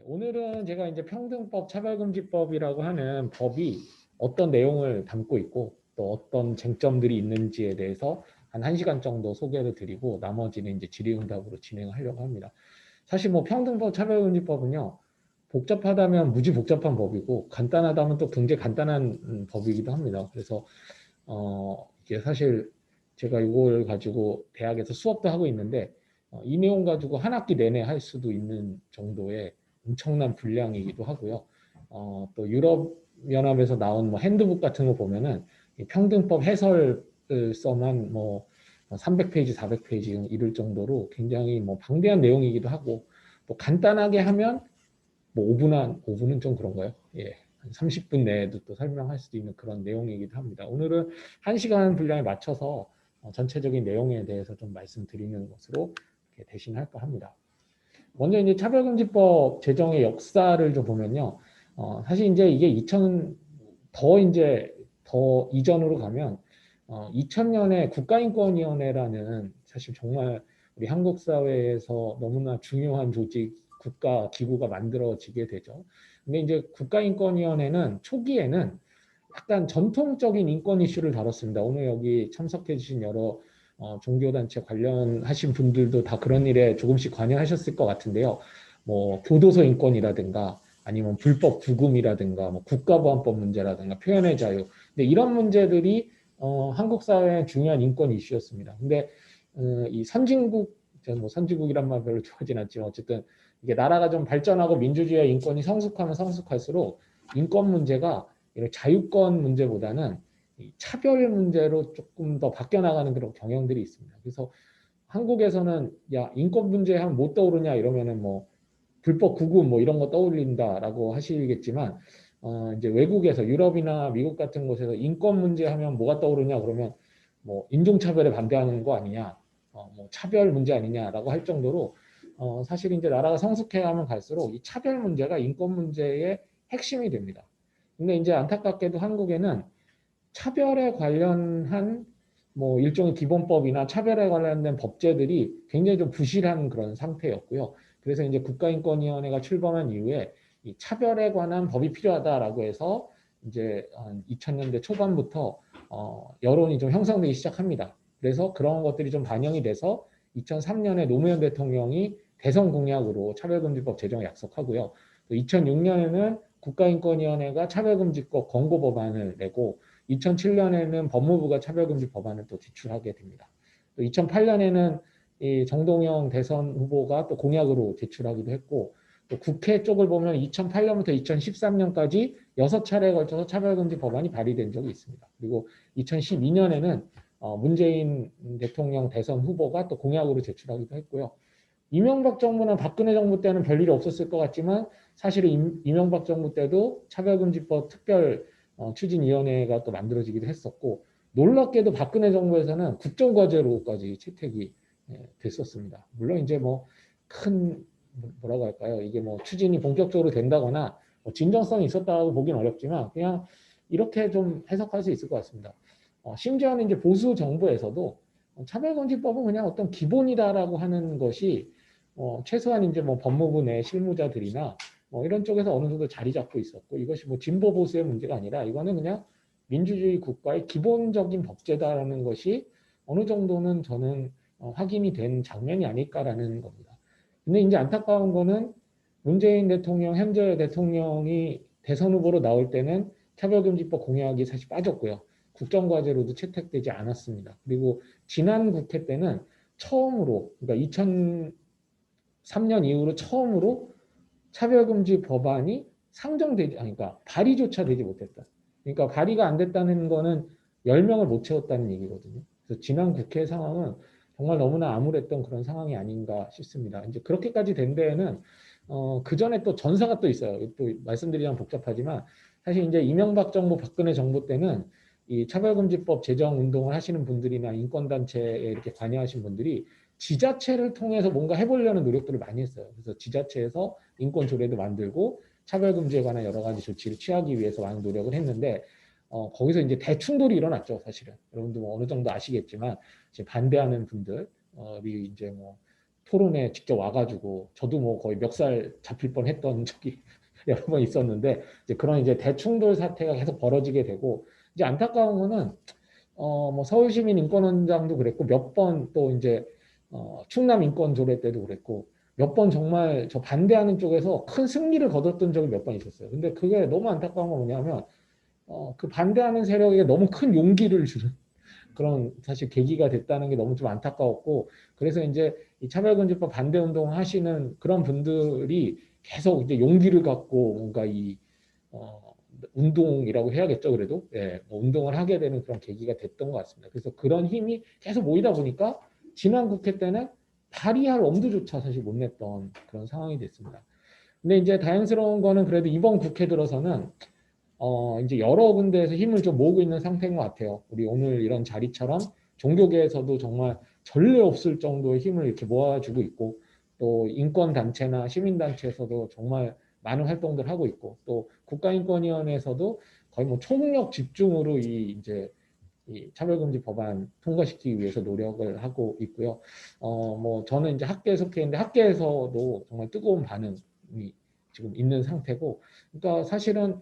오늘은 제가 이제 평등법, 차별금지법이라고 하는 법이 어떤 내용을 담고 있고 또 어떤 쟁점들이 있는지에 대해서 한 1시간 정도 소개를 드리고 나머지는 이제 질의응답으로 진행하려고 합니다. 사실 뭐 평등법, 차별금지법은요, 복잡하다면 무지 복잡한 법이고 간단하다면 또 굉장히 간단한 법이기도 합니다. 그래서 이게 사실 제가 이걸 가지고 대학에서 수업도 하고 있는데 이 내용 가지고 한 학기 내내 할 수도 있는 정도의 엄청난 분량이기도 하고요. 또 유럽연합에서 나온 뭐 핸드북 같은 거 보면은 이 평등법 해설을 써만 뭐 300페이지, 400페이지 이럴 정도로 굉장히 뭐 방대한 내용이기도 하고 또 간단하게 하면 뭐 5분은 좀 그런가요? 예. 한 30분 내에도 또 설명할 수도 있는 그런 내용이기도 합니다. 오늘은 1시간 분량에 맞춰서 전체적인 내용에 대해서 좀 말씀드리는 것으로 대신할까 합니다. 먼저 이제 차별금지법 제정의 역사를 좀 보면요. 사실 이제 이게 2000, 이제 더 이전으로 가면 2000년에 국가인권위원회라는 사실 정말 우리 한국 사회에서 너무나 중요한 조직, 국가 기구가 만들어지게 되죠. 근데 이제 국가인권위원회는 초기에는 약간 전통적인 인권 이슈를 다뤘습니다. 오늘 여기 참석해 주신 여러 종교단체 관련하신 분들도 다 그런 일에 조금씩 관여하셨을 것 같은데요. 뭐 교도소 인권이라든가 아니면 불법 구금이라든가 뭐 국가보안법 문제라든가 표현의 자유. 근데 이런 문제들이 한국 사회의 중요한 인권 이슈였습니다. 근데 이 선진국, 저는 뭐 선진국이란 말 별로 좋아하진 않지만 어쨌든 이게 나라가 좀 발전하고 민주주의와 인권이 성숙하면 성숙할수록 인권 문제가 이런 자유권 문제보다는 차별 문제로 조금 더 바뀌어 나가는 그런 경향들이 있습니다. 그래서 한국에서는 야 인권 문제 하면 못 떠오르냐 이러면은 뭐 불법 구금 뭐 이런 거 떠올린다라고 하시겠지만 이제 외국에서 유럽이나 미국 같은 곳에서 인권 문제 하면 뭐가 떠오르냐 그러면 뭐 인종차별에 반대하는 거 아니냐, 뭐 차별 문제 아니냐라고 할 정도로 사실 이제 나라가 성숙해가면 갈수록 이 차별 문제가 인권 문제의 핵심이 됩니다. 근데 이제 안타깝게도 한국에는 차별에 관련한 뭐 일종의 기본법이나 차별에 관련된 법제들이 굉장히 좀 부실한 그런 상태였고요. 그래서 이제 국가인권위원회가 출범한 이후에 이 차별에 관한 법이 필요하다라고 해서 이제 한 2000년대 초반부터 여론이 좀 형성되기 시작합니다. 그래서 그런 것들이 좀 반영이 돼서 2003년에 노무현 대통령이 대선 공약으로 차별금지법 제정을 약속하고요. 또 2006년에는 국가인권위원회가 차별금지법 권고 법안을 내고 2007년에는 법무부가 차별금지 법안을 또 제출하게 됩니다. 또 2008년에는 이 정동영 대선 후보가 또 공약으로 제출하기도 했고 또 국회 쪽을 보면 2008년부터 2013년까지 6차례에 걸쳐서 차별금지 법안이 발의된 적이 있습니다. 그리고 2012년에는 문재인 대통령 대선 후보가 또 공약으로 제출하기도 했고요. 이명박 정부나 박근혜 정부 때는 별일이 없었을 것 같지만 사실은 이명박 정부 때도 차별금지법 특별 추진위원회가 또 만들어지기도 했었고 놀랍게도 박근혜 정부에서는 국정과제로까지 채택이 됐었습니다. 물론 이제 뭐 큰 뭐라고 할까요? 이게 뭐 추진이 본격적으로 된다거나 뭐 진정성이 있었다고 보긴 어렵지만 그냥 이렇게 좀 해석할 수 있을 것 같습니다. 심지어는 이제 보수 정부에서도 차별금지법은 그냥 어떤 기본이다라고 하는 것이 최소한 이제 뭐 법무부 내 실무자들이나 뭐 이런 쪽에서 어느 정도 자리 잡고 있었고 이것이 뭐 진보 보수의 문제가 아니라 이거는 그냥 민주주의 국가의 기본적인 법제다라는 것이 어느 정도는 저는 확인이 된 장면이 아닐까라는 겁니다. 근데 이제 안타까운 거는 문재인 대통령 현재 대통령이 대선 후보로 나올 때는 차별금지법 공약이 사실 빠졌고요. 국정과제로도 채택되지 않았습니다. 그리고 지난 국회 때는 처음으로 그러니까 2003년 이후로 처음으로 차별금지 법안이 상정되지, 그러니까 발의조차 되지 못했다. 그러니까 발의가 안 됐다는 거는 10명을 못 채웠다는 얘기거든요. 그래서 지난 국회 상황은 정말 너무나 암울했던 그런 상황이 아닌가 싶습니다. 이제 그렇게까지 된 데에는 그 전에 또 전사가 또 있어요. 또 말씀드리자면 복잡하지만 사실 이제 이명박 정부, 박근혜 정부 때는 이 차별금지법 제정 운동을 하시는 분들이나 인권단체에 이렇게 관여하신 분들이 지자체를 통해서 뭔가 해보려는 노력들을 많이 했어요. 그래서 지자체에서 인권 조례도 만들고 차별금지에 관한 여러 가지 조치를 취하기 위해서 많은 노력을 했는데 거기서 이제 대충돌이 일어났죠, 사실은. 여러분도 뭐 어느 정도 아시겠지만 반대하는 분들이 이제 뭐 토론에 직접 와가지고 저도 뭐 거의 멱살 잡힐 뻔했던 적이 여러 번 있었는데 이제 그런 이제 대충돌 사태가 계속 벌어지게 되고 이제 안타까운 거는 뭐 서울시민인권원장도 그랬고 몇 번 또 이제 충남 인권조례 때도 그랬고 몇 번 정말 저 반대하는 쪽에서 큰 승리를 거뒀던 적이 몇 번 있었어요. 근데 그게 너무 안타까운 건 뭐냐면 그 반대하는 세력에게 너무 큰 용기를 주는 그런 사실 계기가 됐다는 게 너무 좀 안타까웠고 그래서 이제 이 차별금지법 반대 운동 하시는 그런 분들이 계속 이제 용기를 갖고 뭔가 이 운동이라고 해야겠죠 그래도 예, 뭐 운동을 하게 되는 그런 계기가 됐던 것 같습니다. 그래서 그런 힘이 계속 모이다 보니까 지난 국회 때는 발의할 엄두조차 사실 못 냈던 그런 상황이 됐습니다. 근데 이제 다행스러운 거는 그래도 이번 국회 들어서는 이제 여러 군데에서 힘을 좀 모으고 있는 상태인 것 같아요. 우리 오늘 이런 자리처럼 종교계에서도 정말 전례 없을 정도의 힘을 이렇게 모아주고 있고 또 인권단체나 시민단체에서도 정말 많은 활동들 하고 있고 또 국가인권위원회에서도 거의 뭐 총력 집중으로 이제 이 차별금지 법안 통과시키기 위해서 노력을 하고 있고요. 뭐 저는 이제 학계에 속해 있는데 학계에서도 정말 뜨거운 반응이 지금 있는 상태고, 그러니까 사실은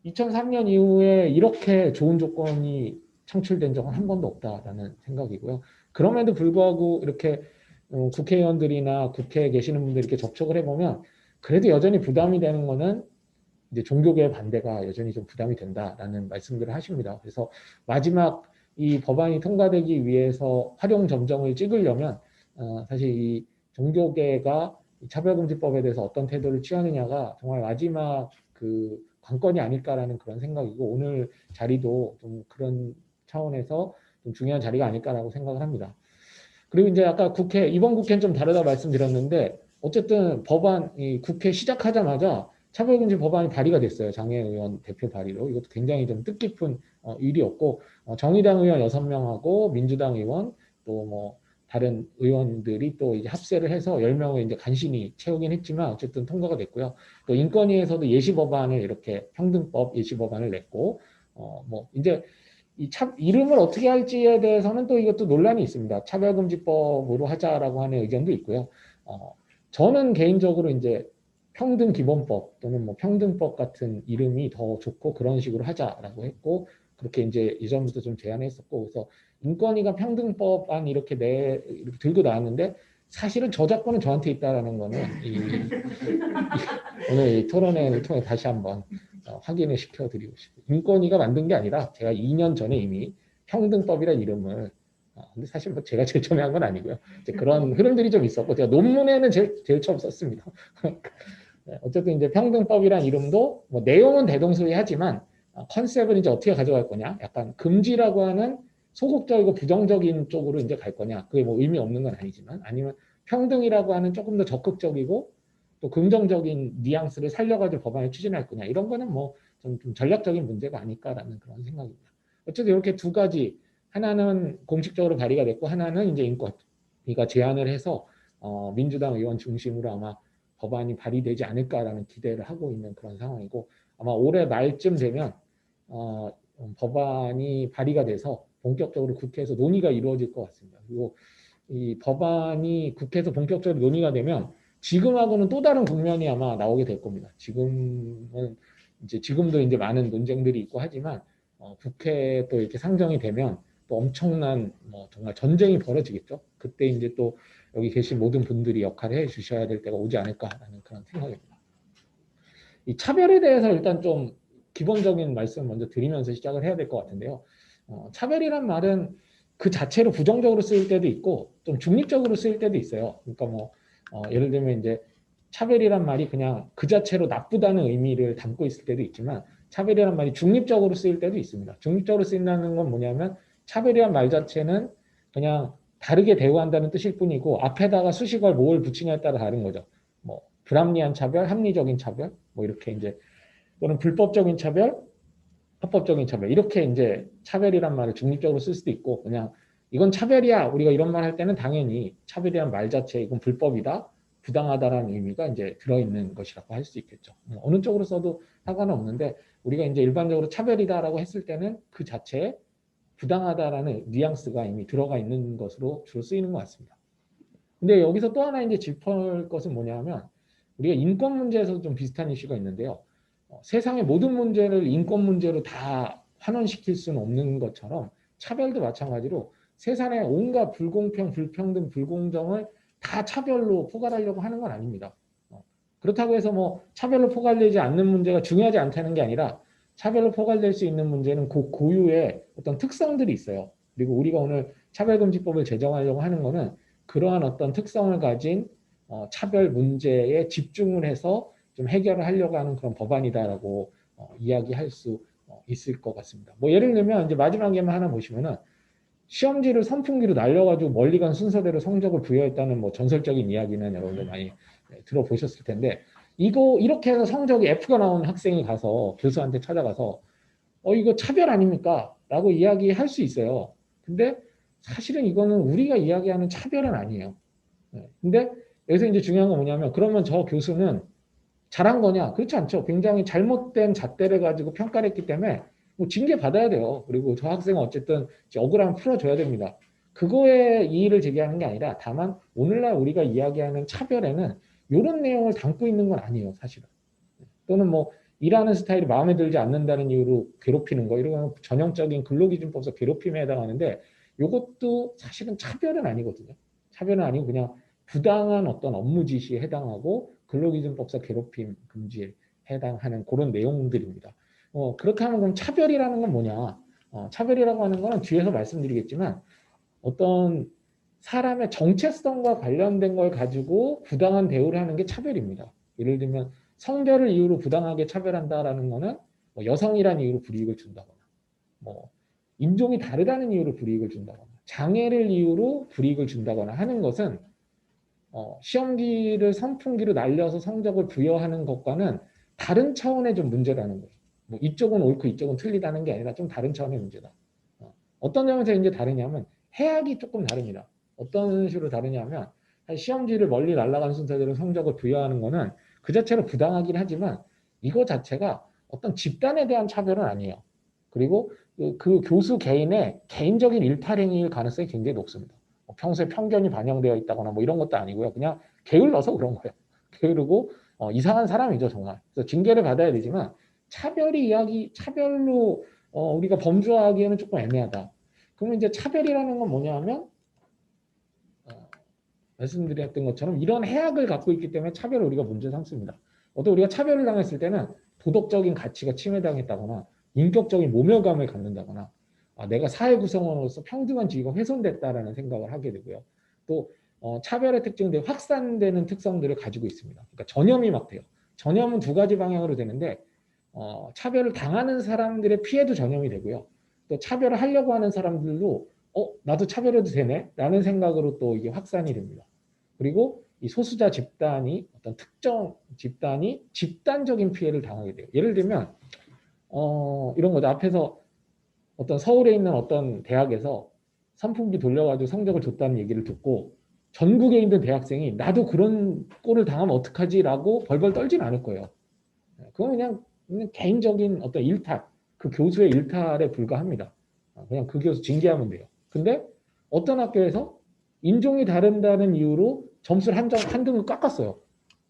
2003년 이후에 이렇게 좋은 조건이 창출된 적은 한 번도 없다라는 생각이고요. 그럼에도 불구하고 이렇게 국회의원들이나 국회에 계시는 분들이 이렇게 접촉을 해보면 그래도 여전히 부담이 되는 거는 이제 종교계 반대가 여전히 좀 부담이 된다라는 말씀들을 하십니다. 그래서 마지막 이 법안이 통과되기 위해서 활용 점정을 찍으려면 사실 이 종교계가 이 차별금지법에 대해서 어떤 태도를 취하느냐가 정말 마지막 그 관건이 아닐까라는 그런 생각이고 오늘 자리도 좀 그런 차원에서 좀 중요한 자리가 아닐까라고 생각을 합니다. 그리고 이제 아까 국회 이번 국회는 좀 다르다 말씀드렸는데 어쨌든 법안이 국회 시작하자마자 차별금지 법안이 발의가 됐어요. 장애 의원 대표 발의로. 이것도 굉장히 좀 뜻깊은 일이었고 정의당 의원 6명하고 민주당 의원 또 뭐 다른 의원들이 또 이제 합세를 해서 10명을 이제 간신히 채우긴 했지만 어쨌든 통과가 됐고요. 또 인권위에서도 예시법안을 이렇게 평등법 예시법안을 냈고 뭐 이제 이름을 어떻게 할지에 대해서는 또 이것도 논란이 있습니다. 차별금지법으로 하자라고 하는 의견도 있고요. 저는 개인적으로 이제 평등기본법 또는 뭐 평등법 같은 이름이 더 좋고 그런 식으로 하자라고 했고 그렇게 이제 예전부터 좀 제안했었고 그래서 인권위가 평등법안 이렇게 들고 나왔는데 사실은 저작권은 저한테 있다라는 거는 오늘 이 토론회를 통해 다시 한번 확인을 시켜드리고 싶어요. 인권위가 만든 게 아니라 제가 2년 전에 이미 평등법이라는 이름을 근데 사실 뭐 제가 제일 처음에 한 건 아니고요. 이제 그런 흐름들이 좀 있었고 제가 논문에는 제일 처음 썼습니다. 어쨌든 이제 평등법이란 이름도 뭐 내용은 대동소이하지만 컨셉은 이제 어떻게 가져갈 거냐, 약간 금지라고 하는 소극적이고 부정적인 쪽으로 이제 갈 거냐, 그게 뭐 의미 없는 건 아니지만 아니면 평등이라고 하는 조금 더 적극적이고 또 긍정적인 뉘앙스를 살려가지고 법안을 추진할 거냐 이런 거는 뭐 좀 전략적인 문제가 아닐까라는 그런 생각입니다. 어쨌든 이렇게 두 가지 하나는 공식적으로 발의가 됐고 하나는 이제 인권위가 제안을 해서 민주당 의원 중심으로 아마 법안이 발의되지 않을까라는 기대를 하고 있는 그런 상황이고 아마 올해 말쯤 되면 법안이 발의가 돼서 본격적으로 국회에서 논의가 이루어질 것 같습니다. 그리고 이 법안이 국회에서 본격적으로 논의가 되면 지금하고는 또 다른 국면이 아마 나오게 될 겁니다. 지금도 이제 많은 논쟁들이 있고 하지만 국회에 또 이렇게 상정이 되면 또 엄청난 뭐 정말 전쟁이 벌어지겠죠. 그때 이제 또 여기 계신 모든 분들이 역할을 해 주셔야 될 때가 오지 않을까라는 그런 생각입니다. 이 차별에 대해서 일단 좀 기본적인 말씀 먼저 드리면서 시작을 해야 될 것 같은데요. 차별이란 말은 그 자체로 부정적으로 쓰일 때도 있고 좀 중립적으로 쓰일 때도 있어요. 그러니까 뭐 예를 들면 이제 차별이란 말이 그냥 그 자체로 나쁘다는 의미를 담고 있을 때도 있지만 차별이란 말이 중립적으로 쓰일 때도 있습니다. 중립적으로 쓰인다는 건 뭐냐면 차별이란 말 자체는 그냥 다르게 대우한다는 뜻일 뿐이고 앞에다가 수식어를 뭘 붙이냐에 따라 다른 거죠. 뭐 불합리한 차별, 합리적인 차별, 뭐 이렇게 이제 또는 불법적인 차별, 합법적인 차별 이렇게 이제 차별이란 말을 중립적으로 쓸 수도 있고 그냥 이건 차별이야 우리가 이런 말 할 때는 당연히 차별이란 말 자체 이건 불법이다 부당하다라는 의미가 이제 들어있는 것이라고 할 수 있겠죠. 어느 쪽으로 써도 상관은 없는데 우리가 이제 일반적으로 차별이다라고 했을 때는 그 자체에 부당하다라는 뉘앙스가 이미 들어가 있는 것으로 주로 쓰이는 것 같습니다. 근데 여기서 또 하나 이제 짚을 것은 뭐냐면 우리가 인권 문제에서 좀 비슷한 이슈가 있는데요. 세상의 모든 문제를 인권 문제로 다 환원시킬 수는 없는 것처럼 차별도 마찬가지로 세상의 온갖 불공평, 불평등, 불공정을 다 차별로 포괄하려고 하는 건 아닙니다. 그렇다고 해서 뭐 차별로 포괄되지 않는 문제가 중요하지 않다는 게 아니라 차별로 포괄될 수 있는 문제는 그 고유의 어떤 특성들이 있어요. 그리고 우리가 오늘 차별금지법을 제정하려고 하는 거는 그러한 어떤 특성을 가진 차별 문제에 집중을 해서 좀 해결을 하려고 하는 그런 법안이다라고 이야기할 수 있을 것 같습니다. 뭐 예를 들면 이제 마지막에만 하나 보시면은 시험지를 선풍기로 날려가지고 멀리 간 순서대로 성적을 부여했다는 뭐 전설적인 이야기는 여러분들 많이 들어보셨을 텐데 이거 이렇게 해서 성적이 F가 나온 학생이 가서 교수한테 찾아가서 이거 차별 아닙니까? 라고 이야기할 수 있어요. 근데 사실은 이거는 우리가 이야기하는 차별은 아니에요. 근데 여기서 이제 중요한 건 뭐냐면 그러면 저 교수는 잘한 거냐? 그렇지 않죠. 굉장히 잘못된 잣대를 가지고 평가를 했기 때문에 뭐 징계 받아야 돼요. 그리고 저 학생은 어쨌든 억울하면 풀어줘야 됩니다. 그거에 이의를 제기하는 게 아니라 다만 오늘날 우리가 이야기하는 차별에는 이런 내용을 담고 있는 건 아니에요. 사실은. 또는 뭐 일하는 스타일이 마음에 들지 않는다는 이유로 괴롭히는 거 이런 건 전형적인 근로기준법상 괴롭힘에 해당하는데 이것도 사실은 차별은 아니거든요. 차별은 아니고 그냥 부당한 어떤 업무 지시에 해당하고 근로기준법상 괴롭힘 금지에 해당하는 그런 내용들입니다. 그렇게 하면 그럼 차별이라는 건 뭐냐? 차별이라고 하는 거는 뒤에서 말씀드리겠지만 어떤 사람의 정체성과 관련된 걸 가지고 부당한 대우를 하는 게 차별입니다. 예를 들면 성별을 이유로 부당하게 차별한다라는 거는 뭐 여성이라는 이유로 불이익을 준다거나 뭐 인종이 다르다는 이유로 불이익을 준다거나 장애를 이유로 불이익을 준다거나 하는 것은 시험지를 선풍기로 날려서 성적을 부여하는 것과는 다른 차원의 좀 문제라는 거예요. 뭐 이쪽은 옳고 이쪽은 틀리다는 게 아니라 좀 다른 차원의 문제다. 어떤 점에서 이제 다르냐면 해학이 조금 다릅니다. 어떤 식으로 다르냐면 시험지를 멀리 날아간 순서대로 성적을 부여하는 거는 그 자체로 부당하긴 하지만 이거 자체가 어떤 집단에 대한 차별은 아니에요. 그리고 그 교수 개인의 개인적인 일탈행위일 가능성이 굉장히 높습니다. 평소에 편견이 반영되어 있다거나 뭐 이런 것도 아니고요. 그냥 게을러서 그런 거예요. 게으르고 이상한 사람이죠 정말. 그래서 징계를 받아야 되지만 차별로 우리가 범주화하기에는 조금 애매하다. 그러면 이제 차별이라는 건 뭐냐면 말씀드렸던 것처럼 이런 해악을 갖고 있기 때문에 차별을 우리가 문제 삼습니다. 어떤 우리가 차별을 당했을 때는 도덕적인 가치가 침해당했다거나 인격적인 모멸감을 갖는다거나 내가 사회 구성원으로서 평등한 지위가 훼손됐다라는 생각을 하게 되고요. 또 차별의 특징들이 확산되는 특성들을 가지고 있습니다. 그러니까 전염이 막 돼요. 전염은 두 가지 방향으로 되는데 차별을 당하는 사람들의 피해도 전염이 되고요. 또 차별을 하려고 하는 사람들도 나도 차별해도 되네? 라는 생각으로 또 이게 확산이 됩니다. 그리고 이 소수자 집단이 어떤 특정 집단이 집단적인 피해를 당하게 돼요. 예를 들면 이런 거죠. 앞에서 어떤 서울에 있는 어떤 대학에서 선풍기 돌려가지고 성적을 줬다는 얘기를 듣고 전국에 있는 대학생이 나도 그런 꼴을 당하면 어떡하지라고 벌벌 떨지는 않을 거예요. 그건 그냥 개인적인 어떤 일탈, 그 교수의 일탈에 불과합니다. 그냥 그 교수 징계하면 돼요. 근데 어떤 학교에서 인종이 다른다는 이유로 점수를 한 등을 깎았어요.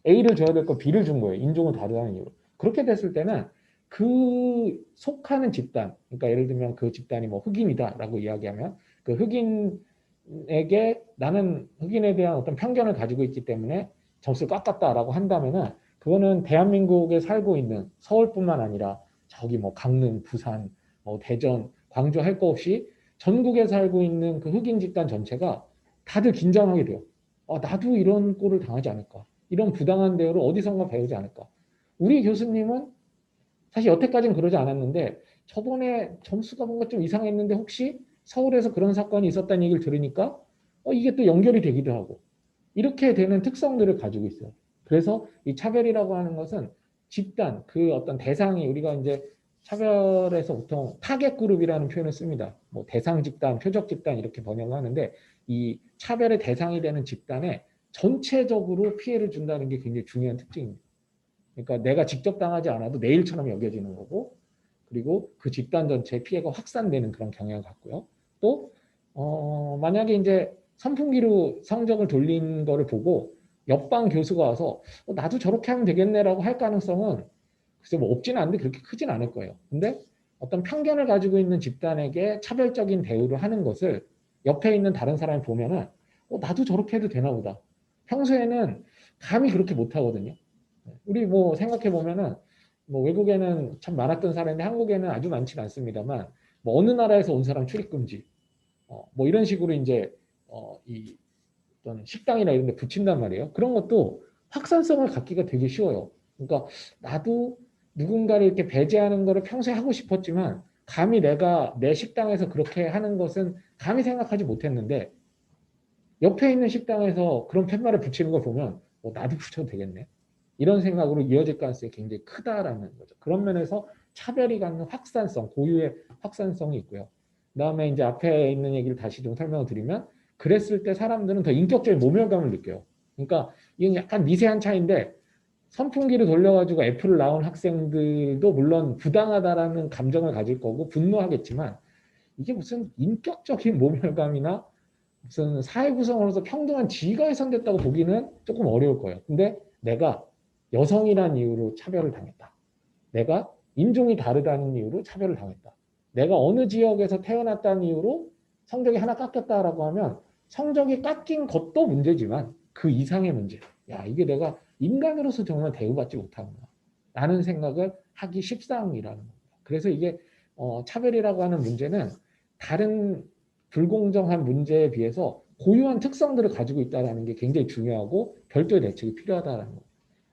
A를 줘야 될 거 B를 준 거예요. 인종을 다르다는 이유로. 그렇게 됐을 때는 그 속하는 집단, 그러니까 예를 들면 그 집단이 뭐 흑인이다라고 이야기하면 그 흑인에게 나는 흑인에 대한 어떤 편견을 가지고 있기 때문에 점수를 깎았다라고 한다면은 그거는 대한민국에 살고 있는 서울뿐만 아니라 저기 뭐 강릉, 부산, 뭐 대전, 광주 할 거 없이 전국에 살고 있는 그 흑인 집단 전체가 다들 긴장하게 돼요. 나도 이런 꼴을 당하지 않을까? 이런 부당한 대우를 어디선가 배우지 않을까? 우리 교수님은 사실 여태까지는 그러지 않았는데 저번에 점수가 뭔가 좀 이상했는데 혹시 서울에서 그런 사건이 있었다는 얘기를 들으니까 이게 또 연결이 되기도 하고 이렇게 되는 특성들을 가지고 있어요. 그래서 이 차별이라고 하는 것은 집단, 그 어떤 대상이 우리가 이제 차별에서 보통 타겟 그룹이라는 표현을 씁니다. 뭐 대상 집단, 표적 집단 이렇게 번역을 하는데 이 차별의 대상이 되는 집단에 전체적으로 피해를 준다는 게 굉장히 중요한 특징입니다. 그러니까 내가 직접 당하지 않아도 내 일처럼 여겨지는 거고 그리고 그 집단 전체의 피해가 확산되는 그런 경향을 갖고요. 또 만약에 이제 선풍기로 성적을 돌린 거를 보고 옆방 교수가 와서 나도 저렇게 하면 되겠네라고 할 가능성은 글쎄 뭐 없지는 않은데 그렇게 크진 않을 거예요. 근데 어떤 편견을 가지고 있는 집단에게 차별적인 대우를 하는 것을 옆에 있는 다른 사람이 보면은 나도 저렇게 해도 되나 보다. 평소에는 감히 그렇게 못 하거든요. 우리 뭐 생각해 보면은 뭐 외국에는 참 많았던 사람인데 한국에는 아주 많지는 않습니다만 뭐 어느 나라에서 온 사람 출입 금지 뭐 이런 식으로 이제 이 어떤 식당이나 이런 데 붙인단 말이에요. 그런 것도 확산성을 갖기가 되게 쉬워요. 그러니까 나도 누군가를 이렇게 배제하는 거를 평소에 하고 싶었지만 감히 내가 내 식당에서 그렇게 하는 것은 감히 생각하지 못했는데 옆에 있는 식당에서 그런 팻말을 붙이는 걸 보면 나도 붙여도 되겠네. 이런 생각으로 이어질 가능성이 굉장히 크다라는 거죠. 그런 면에서 차별이 갖는 확산성, 고유의 확산성이 있고요. 그다음에 이제 앞에 있는 얘기를 다시 좀 설명을 드리면 그랬을 때 사람들은 더 인격적인 모멸감을 느껴요. 그러니까 이건 약간 미세한 차이인데 선풍기를 돌려가지고 애플을 낳은 학생들도 물론 부당하다라는 감정을 가질 거고 분노하겠지만 이게 무슨 인격적인 모멸감이나 무슨 사회 구성으로서 평등한 지위가 훼손됐다고 보기는 조금 어려울 거예요. 근데 내가 여성이라는 이유로 차별을 당했다. 내가 인종이 다르다는 이유로 차별을 당했다. 내가 어느 지역에서 태어났다는 이유로 성적이 하나 깎였다라고 하면 성적이 깎인 것도 문제지만 그 이상의 문제. 야, 이게 내가 인간으로서 정말 대우받지 못하구나. 라는 생각을 하기 십상이라는 겁니다. 그래서 이게 차별이라고 하는 문제는 다른 불공정한 문제에 비해서 고유한 특성들을 가지고 있다는 게 굉장히 중요하고 별도의 대책이 필요하다는 거.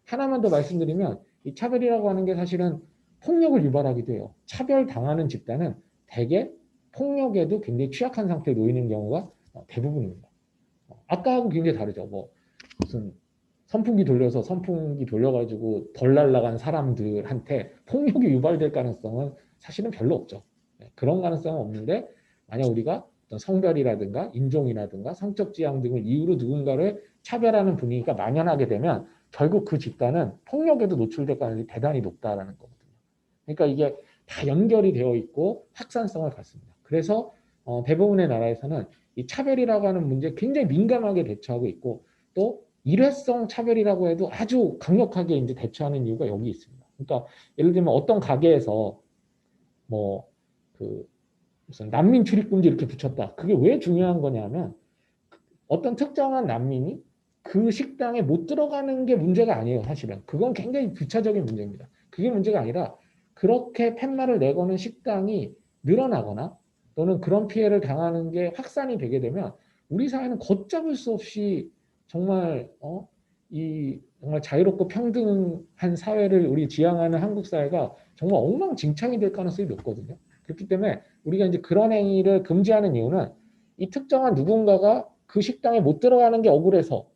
하나만 더 말씀드리면 이 차별이라고 하는 게 사실은 폭력을 유발하기도 해요. 차별당하는 집단은 대개 폭력에도 굉장히 취약한 상태에 놓이는 경우가 대부분입니다. 아까하고 굉장히 다르죠. 뭐 무슨 선풍기 돌려가지고 덜 날아간 사람들한테 폭력이 유발될 가능성은 사실은 별로 없죠. 그런 가능성은 없는데 만약 우리가 어떤 성별이라든가 인종이라든가 성적 지향 등을 이유로 누군가를 차별하는 분위기가 만연하게 되면 결국 그 집단은 폭력에도 노출될 가능성이 대단히 높다라는 거거든요. 그러니까 이게 다 연결이 되어 있고 확산성을 갖습니다. 그래서 대부분의 나라에서는 이 차별이라고 하는 문제에 굉장히 민감하게 대처하고 있고 또 일회성 차별이라고 해도 아주 강력하게 이제 대처하는 이유가 여기 있습니다. 그러니까 예를 들면 어떤 가게에서 뭐 그 무슨 난민 출입금지 이렇게 붙였다. 그게 왜 중요한 거냐면 어떤 특정한 난민이 그 식당에 못 들어가는 게 문제가 아니에요, 사실은. 그건 굉장히 부차적인 문제입니다. 그게 문제가 아니라 그렇게 팻말을 내거는 식당이 늘어나거나 또는 그런 피해를 당하는 게 확산이 되게 되면 우리 사회는 걷잡을 수 없이 정말 이 정말 자유롭고 평등한 사회를 우리 지향하는 한국 사회가 정말 엉망진창이 될 가능성이 높거든요. 그렇기 때문에 우리가 이제 그런 행위를 금지하는 이유는 이 특정한 누군가가 그 식당에 못 들어가는 게 억울해서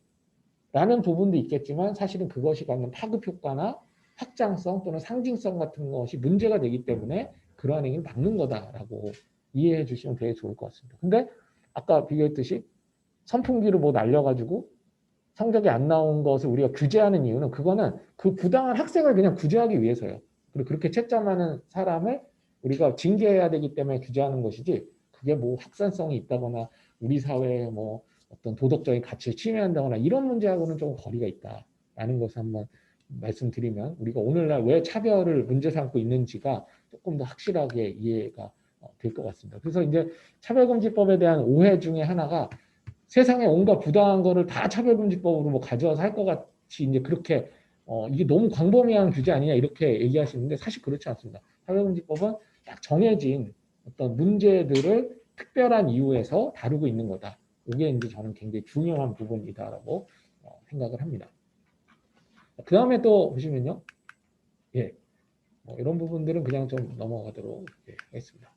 라는 부분도 있겠지만 사실은 그것이 갖는 파급 효과나 확장성 또는 상징성 같은 것이 문제가 되기 때문에 그러한 행위를 막는 거다라고 이해해 주시면 되게 좋을 것 같습니다. 근데 아까 비교했듯이 선풍기를 뭐 날려가지고 성적이 안 나온 것을 우리가 규제하는 이유는 그거는 그 부당한 학생을 그냥 구제하기 위해서요. 그리고 그렇게 채점하는 사람을 우리가 징계해야 되기 때문에 규제하는 것이지 그게 뭐 확산성이 있다거나 우리 사회에 뭐 어떤 도덕적인 가치를 침해한다거나 이런 문제하고는 좀 거리가 있다라는 것을 한번 말씀드리면 우리가 오늘날 왜 차별을 문제 삼고 있는지가 조금 더 확실하게 이해가 될 것 같습니다. 그래서 이제 차별금지법에 대한 오해 중에 하나가 세상에 온갖 부당한 거를 다 차별금지법으로 뭐 가져와서 할 것 같이 이제 그렇게 이게 너무 광범위한 규제 아니냐 이렇게 얘기하시는데 사실 그렇지 않습니다. 차별금지법은 딱 정해진 어떤 문제들을 특별한 이유에서 다루고 있는 거다. 이게 이제 저는 굉장히 중요한 부분이다라고 생각을 합니다. 그 다음에 또 보시면요, 예, 이런 부분들은 그냥 좀 넘어가도록 하겠습니다.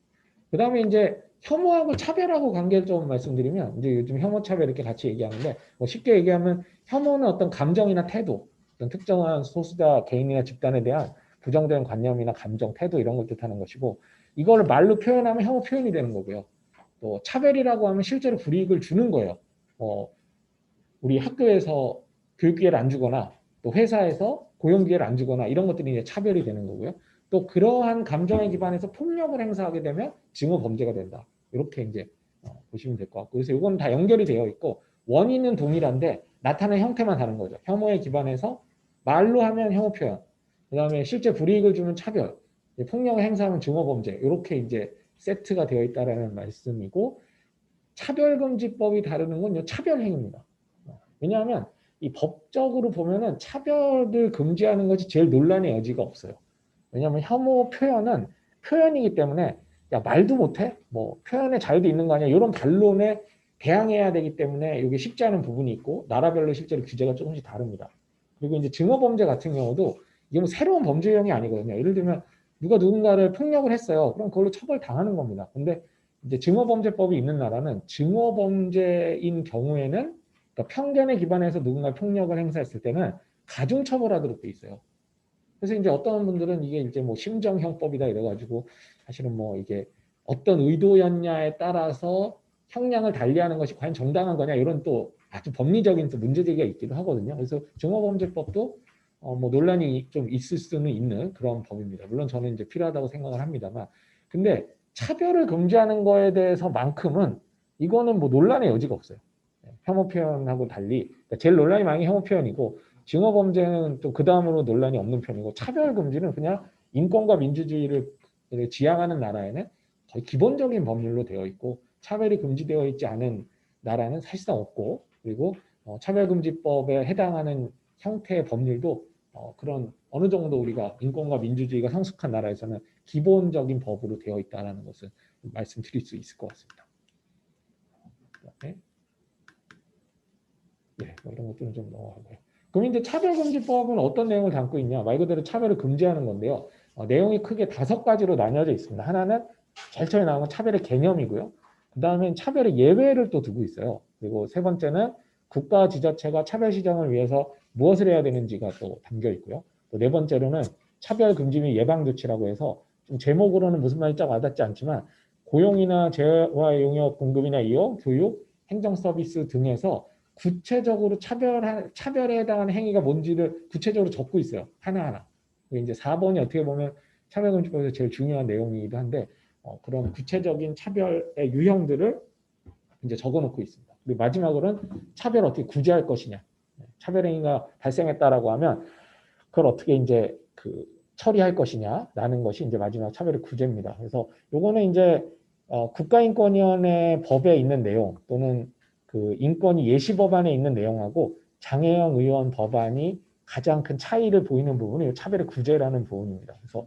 그 다음에 이제 혐오하고 차별하고 관계를 좀 말씀드리면 이제 요즘 혐오 차별 이렇게 같이 얘기하는데 뭐 쉽게 얘기하면 혐오는 어떤 감정이나 태도, 어떤 특정한 소수자 개인이나 집단에 대한 부정적인 관념이나 감정, 태도 이런 걸 뜻하는 것이고 이걸 말로 표현하면 혐오 표현이 되는 거고요. 또 차별이라고 하면 실제로 불이익을 주는 거예요. 우리 학교에서 교육 기회를 안 주거나 또 회사에서 고용 기회를 안 주거나 이런 것들이 이제 차별이 되는 거고요. 또 그러한 감정에 기반해서 폭력을 행사하게 되면 증오 범죄가 된다. 이렇게 이제 보시면 될 것 같고 그래서 이건 다 연결이 되어 있고 원인은 동일한데 나타나는 형태만 다른 거죠. 혐오에 기반해서 말로 하면 혐오 표현, 그다음에 실제 불이익을 주는 차별, 폭력을 행사하면 증오범죄 이렇게 이제 세트가 되어 있다라는 말씀이고 차별금지법이 다루는 건 차별행위입니다. 왜냐하면 이 법적으로 보면은 차별을 금지하는 것이 제일 논란의 여지가 없어요. 왜냐하면 혐오 표현은 표현이기 때문에 야 말도 못해? 뭐 표현의 자유도 있는 거 아니야? 이런 반론에 대항해야 되기 때문에 이게 쉽지 않은 부분이 있고 나라별로 실제로 규제가 조금씩 다릅니다. 그리고 이제 증오범죄 같은 경우도 이게 뭐 새로운 범죄 유형이 아니거든요. 예를 들면 누가 누군가를 폭력을 했어요. 그럼 그걸로 처벌 당하는 겁니다. 근데 이제 증오범죄법이 있는 나라는 증오범죄인 경우에는 그러니까 편견에 기반해서 누군가 폭력을 행사했을 때는 가중처벌하도록 돼 있어요. 그래서 이제 어떤 분들은 이게 이제 뭐 심정형법이다 이래가지고 사실은 뭐 이게 어떤 의도였냐에 따라서 형량을 달리하는 것이 과연 정당한 거냐 이런 또 아주 법리적인 또 문제제기가 있기도 하거든요. 그래서 증오범죄법도 뭐 논란이 좀 있을 수는 있는 그런 법입니다. 물론 저는 이제 필요하다고 생각을 합니다만, 근데 차별을 금지하는 거에 대해서만큼은 이거는 뭐 논란의 여지가 없어요. 혐오 표현하고 달리 그러니까 제일 논란이 많은 게 혐오 표현이고 증오범죄는 또 그 다음으로 논란이 없는 편이고 차별금지는 그냥 인권과 민주주의를 지향하는 나라에는 거의 기본적인 법률로 되어 있고 차별이 금지되어 있지 않은 나라는 사실상 없고 그리고 차별금지법에 해당하는 형태의 법률도 그런 어느 정도 우리가 인권과 민주주의가 성숙한 나라에서는 기본적인 법으로 되어 있다는 것을 말씀드릴 수 있을 것 같습니다. 네. 네, 뭐 이런 것들은 좀 넘어가고요. 그럼 이제 차별금지법은 어떤 내용을 담고 있냐? 말 그대로 차별을 금지하는 건데요. 내용이 크게 5가지로 나뉘어져 있습니다. 하나는 제일 처음에 나온 건 차별의 개념이고요. 그 다음에 차별의 예외를 또 두고 있어요. 그리고 세 번째는 국가 지자체가 차별 시정을 위해서 무엇을 해야 되는지가 또 담겨 있고요. 또 네 번째로는 차별 금지 및 예방 조치라고 해서 좀 제목으로는 무슨 말인지 와닿지 않지만 고용이나 재화 용역 공급이나 이용, 교육, 행정 서비스 등에서 구체적으로 차별에 해당하는 행위가 뭔지를 구체적으로 적고 있어요. 하나하나. 이제 4번이 어떻게 보면 차별금지법에서 제일 중요한 내용이기도 한데 그런 구체적인 차별의 유형들을 이제 적어놓고 있습니다. 그리고 마지막으로는 차별 어떻게 구제할 것이냐. 차별행위가 발생했다라고 하면 그걸 어떻게 이제 처리할 것이냐라는 것이 이제 마지막 차별의 구제입니다. 그래서 요거는 이제 국가인권위원회 법에 있는 내용 또는 그 인권위 예시법안에 있는 내용하고 장혜영 의원 법안이 가장 큰 차이를 보이는 부분이 차별의 구제라는 부분입니다. 그래서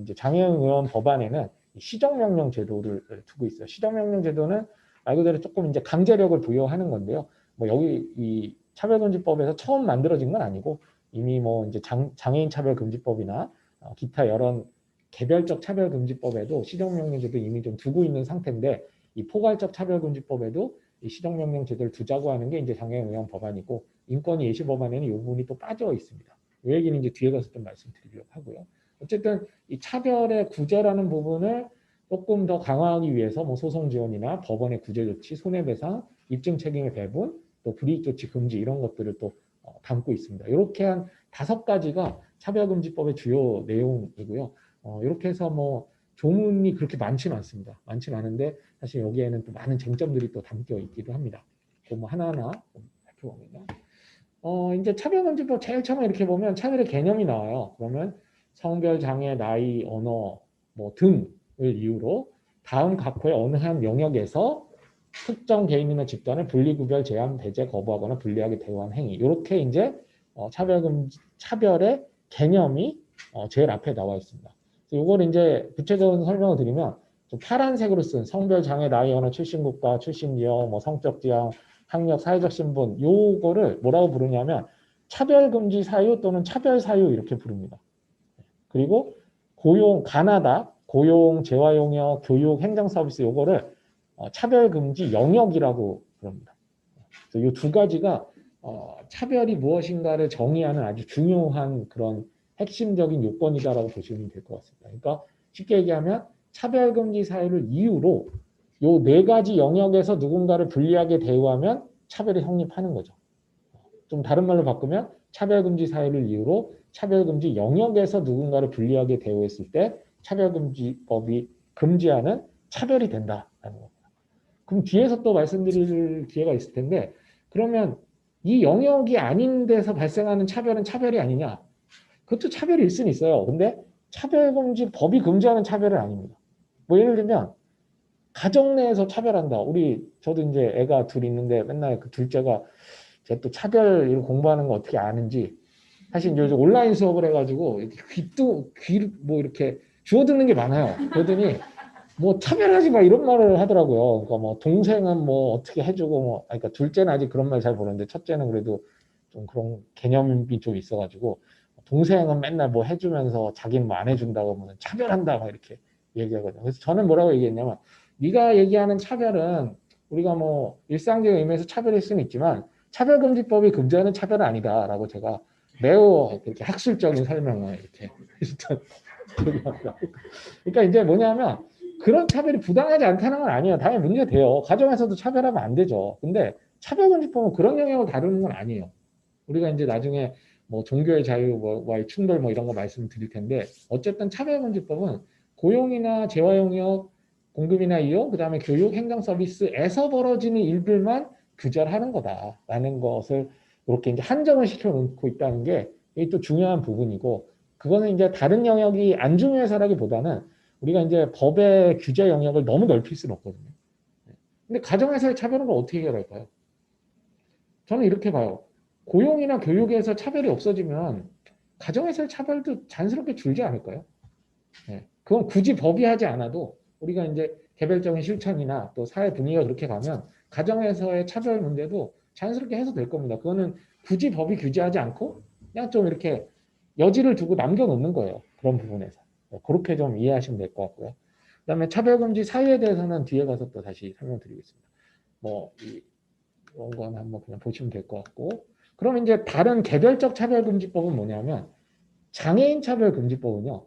이제 장혜영 의원 법안에는 시정명령 제도를 두고 있어요. 시정명령 제도는 말 그대로 조금 이제 강제력을 부여하는 건데요. 뭐 여기 이 차별금지법에서 처음 만들어진 건 아니고 이미 뭐 이제 장애인 차별금지법이나 기타 여러 개별적 차별금지법에도 시정명령 제도 이미 좀 두고 있는 상태인데 이 포괄적 차별금지법에도 이 시정명령 제도를 두자고 하는 게 이제 장애인 의원 법안이고 인권위 예시 법안에는 이 부분이 또 빠져 있습니다. 이 얘기는 이제 뒤에 가서 좀 말씀드리려고 하고요. 어쨌든 이 차별의 구제라는 부분을 조금 더 강화하기 위해서 뭐 소송 지원이나 법원의 구제 조치, 손해배상, 입증 책임의 배분, 또 불이익 조치 금지 이런 것들을 또 담고 있습니다. 이렇게 한 5가지가 차별금지법의 주요 내용이고요. 이렇게 해서 뭐 조문이 그렇게 많지는 않습니다. 많지 않은데 사실 여기에는 또 많은 쟁점들이 또 담겨 있기도 합니다. 뭐 하나하나 살펴보면요. 이제 차별금지법 제일 처음에 이렇게 보면 차별의 개념이 나와요. 그러면 성별, 장애, 나이, 언어 뭐 등을 이유로 다음 각호의 어느 한 영역에서 특정 개인이나 집단을 분리구별, 제한, 배제, 거부하거나 불리하게 대우한 행위. 이렇게 이제 차별의 개념이 제일 앞에 나와 있습니다. 이걸 이제 구체적인 설명을 드리면 좀 파란색으로 쓴 성별, 장애, 나이, 언어, 출신 국가, 출신 지역, 뭐 성적 지향, 학력, 사회적 신분 요거를 뭐라고 부르냐면 차별금지 사유 또는 차별 사유 이렇게 부릅니다. 그리고 고용, 가나다, 고용, 재활용역, 교육, 행정 서비스 요거를 차별금지 영역이라고 부릅니다. 그래서 이 2가지가 차별이 무엇인가를 정의하는 아주 중요한 그런 핵심적인 요건이다라고 보시면 될 것 같습니다. 그러니까 쉽게 얘기하면 차별금지 사유를 이유로 이 4가지 영역에서 누군가를 불리하게 대우하면 차별이 성립하는 거죠. 좀 다른 말로 바꾸면 차별금지 사유를 이유로 차별금지 영역에서 누군가를 불리하게 대우했을 때 차별금지법이 금지하는 차별이 된다라는 겁니다. 그럼 뒤에서 또 말씀드릴 기회가 있을 텐데 그러면 이 영역이 아닌 데서 발생하는 차별은 차별이 아니냐? 그것도 차별일 수는 있어요. 근데 차별금지 법이 금지하는 차별은 아닙니다. 뭐 예를 들면 가정 내에서 차별한다. 저도 이제 애가 둘 있는데 맨날 그 둘째가 제가 또 차별을 공부하는 거 어떻게 아는지 사실 이제 온라인 수업을 해가지고 귀를 뭐 이렇게 주워 듣는 게 많아요. 그러더니 뭐 차별하지 마 이런 말을 하더라고요. 그러니까 뭐 동생은 뭐 어떻게 해주고 뭐 그러니까 둘째는 아직 그런 말 잘 모르는데 첫째는 그래도 좀 그런 개념이 좀 있어가지고 동생은 맨날 뭐 해주면서 자기는 뭐 안 해준다고 하면 차별한다 막 이렇게 얘기하거든요. 그래서 저는 뭐라고 얘기했냐면 네가 얘기하는 차별은 우리가 뭐 일상적인 의미에서 차별일 수는 있지만 차별금지법이 금지하는 차별은 아니다라고 제가 매우 이렇게 학술적인 설명을 이렇게 일단 그러니까 이제 뭐냐면 그런 차별이 부당하지 않다는 건 아니에요. 당연히 문제가 돼요. 가정에서도 차별하면 안 되죠. 근데 차별금지법은 그런 영역을 다루는 건 아니에요. 우리가 이제 나중에 뭐 종교의 자유와의 충돌 뭐 이런 거 말씀드릴 텐데 어쨌든 차별금지법은 고용이나 재화 영역, 공급이나 이용, 그다음에 교육, 행정 서비스에서 벌어지는 일들만 규제를 하는 거다라는 것을 이렇게 이제 한정을 시켜놓고 있다는 게 이게 또 중요한 부분이고 그거는 이제 다른 영역이 안 중요해서라기보다는 우리가 이제 법의 규제 영역을 너무 넓힐 수는 없거든요. 근데 가정에서의 차별은 어떻게 해결할까요? 저는 이렇게 봐요. 고용이나 교육에서 차별이 없어지면 가정에서의 차별도 자연스럽게 줄지 않을까요? 네. 그건 굳이 법이 하지 않아도 우리가 이제 개별적인 실천이나 또 사회 분위기가 그렇게 가면 가정에서의 차별 문제도 자연스럽게 해소될 겁니다. 그거는 굳이 법이 규제하지 않고 그냥 좀 이렇게 여지를 두고 남겨놓는 거예요. 그런 부분에서. 그렇게 좀 이해하시면 될 것 같고요. 그다음에 차별금지 사유에 대해서는 뒤에 가서 또 다시 설명드리겠습니다. 뭐 이런 건 한번 그냥 보시면 될 것 같고. 그럼 이제 다른 개별적 차별금지법은 뭐냐면 장애인 차별금지법은요.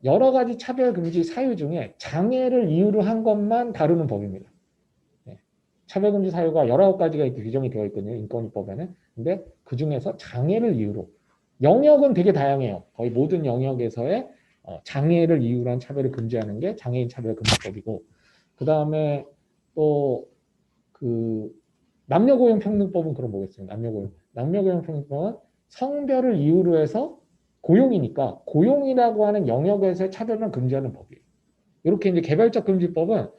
여러 가지 차별금지 사유 중에 장애를 이유로 한 것만 다루는 법입니다. 네. 차별금지 사유가 19가지가 이렇게 규정이 되어 있거든요. 인권위법에는. 근데 그 중에서 장애를 이유로. 영역은 되게 다양해요. 거의 모든 영역에서의 장애를 이유로 한 차별을 금지하는 게 장애인 차별금지법이고 그 다음에 또 그 남녀고용평등법은 그럼 뭐겠습니까? 남녀고용평등법은 성별을 이유로 해서 고용이니까 고용이라고 하는 영역에서의 차별만 금지하는 법이에요. 이렇게 이제 개별적 금지법은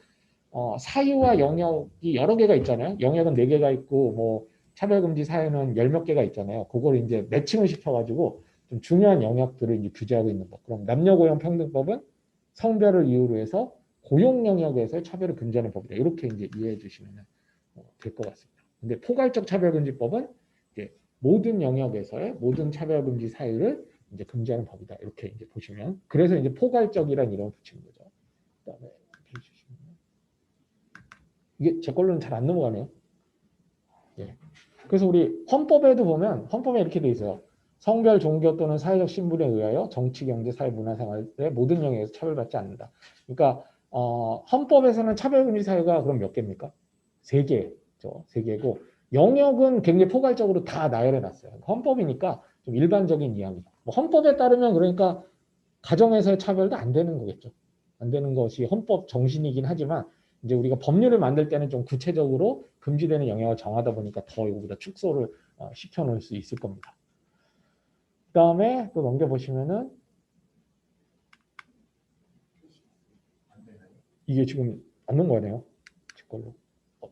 사유와 영역이 여러 개가 있잖아요. 영역은 4개가 있고 뭐 차별금지 사유는 10몇 개가 있잖아요. 그걸 이제 매칭을 시켜가지고 좀 중요한 영역들을 이제 규제하고 있는 법. 그럼 남녀고용평등법은 성별을 이유로 해서 고용 영역에서의 차별을 금지하는 법이다. 이렇게 이제 이해해 주시면 될 것 같습니다. 근데 포괄적 차별금지법은 이제 모든 영역에서의 모든 차별금지 사유를 이제 금지하는 법이다. 이렇게 이제 보시면 그래서 이제 포괄적이라는 이름을 붙이는 거죠. 그다음에 이게 제 걸로는 잘 안 넘어가네요. 예. 그래서 우리 헌법에도 보면 헌법에 이렇게 돼 있어요. 성별, 종교 또는 사회적 신분에 의하여 정치, 경제, 사회, 문화생활의 모든 영역에서 차별받지 않는다. 그러니까 헌법에서는 차별금지 사유가 그럼 몇 개입니까? 3개죠. 3개고 영역은 굉장히 포괄적으로 다 나열해 놨어요. 헌법이니까 좀 일반적인 이야기. 뭐 헌법에 따르면 그러니까 가정에서의 차별도 안 되는 거겠죠. 안 되는 것이 헌법 정신이긴 하지만 이제 우리가 법률을 만들 때는 좀 구체적으로 금지되는 영역을 정하다 보니까 더 이거보다 축소를 시켜놓을 수 있을 겁니다. 그 다음에 또 넘겨보시면은 이게 지금 안 넘어가네요. 제 걸로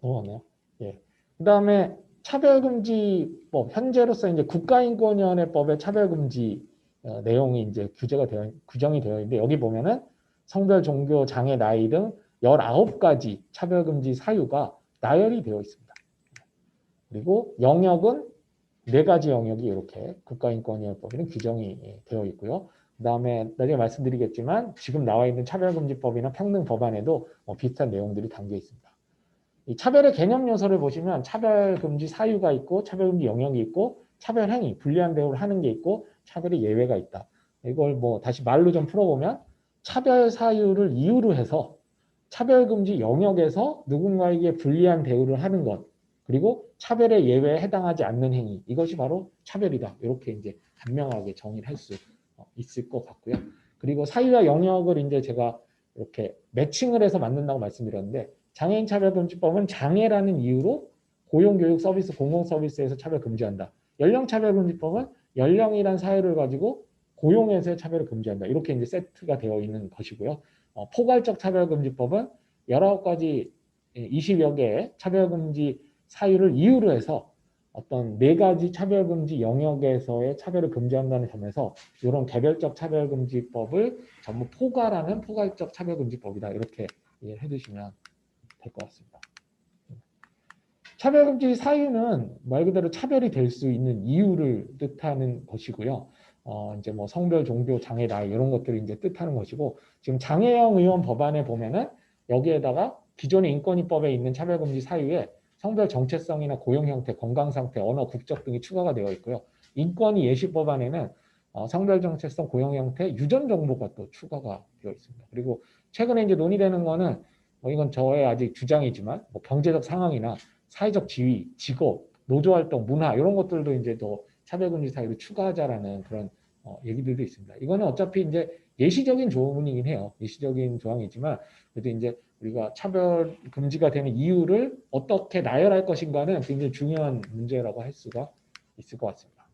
넘어갔네요. 예. 그 다음에 차별금지법 현재로서 이제 국가인권위원회법의 차별금지 내용이 이제 규정이 되어 있는데 여기 보면은 성별, 종교, 장애, 나이 등 19가지 차별금지 사유가 나열이 되어 있습니다. 그리고 영역은 4가지 영역이 이렇게 국가인권위원회법에는 규정이 되어 있고요. 그 다음에 나중에 말씀드리겠지만 지금 나와 있는 차별금지법이나 평등법안에도 비슷한 내용들이 담겨 있습니다. 이 차별의 개념 요소를 보시면 차별금지 사유가 있고 차별금지 영역이 있고 차별행위, 불리한 대우를 하는 게 있고 차별의 예외가 있다. 이걸 뭐 다시 말로 좀 풀어보면 차별 사유를 이유로 해서 차별금지 영역에서 누군가에게 불리한 대우를 하는 것 그리고 차별의 예외에 해당하지 않는 행위 이것이 바로 차별이다. 이렇게 이제 간명하게 정의를 할 수 있을 것 같고요. 그리고 사유와 영역을 이제 제가 이렇게 매칭을 해서 만든다고 말씀드렸는데 장애인 차별금지법은 장애라는 이유로 고용교육 서비스, 공공서비스에서 차별 금지한다. 연령차별금지법은 연령이란 사유를 가지고 고용에서의 차별을 금지한다. 이렇게 이제 세트가 되어 있는 것이고요. 포괄적 차별금지법은 19가지 20여 개의 차별금지 사유를 이유로 해서 어떤 4가지 차별금지 영역에서의 차별을 금지한다는 점에서 이런 개별적 차별금지법을 전부 포괄하는 포괄적 차별금지법이다. 이렇게 이해해 두시면 될 것 같습니다. 차별금지 사유는 말 그대로 차별이 될 수 있는 이유를 뜻하는 것이고요. 이제 뭐 성별, 종교, 장애, 나이 이런 것들을 이제 뜻하는 것이고, 지금 장혜영 의원 법안에 보면은 여기에다가 기존의 인권위법에 있는 차별금지 사유에 성별 정체성이나 고용 형태, 건강 상태, 언어, 국적 등이 추가가 되어 있고요. 인권위 예시법안에는 성별 정체성, 고용 형태, 유전 정보가 또 추가가 되어 있습니다. 그리고 최근에 이제 논의되는 거는 뭐 이건 저의 아직 주장이지만 뭐 경제적 상황이나 사회적 지위, 직업, 노조활동, 문화 이런 것들도 이제 더 차별금지 사유를 추가하자라는 그런 얘기들도 있습니다. 이거는 어차피 이제 예시적인 조문이긴 해요. 예시적인 조항이지만 그래도 이제 우리가 차별 금지가 되는 이유를 어떻게 나열할 것인가는 굉장히 중요한 문제라고 할 수가 있을 것 같습니다.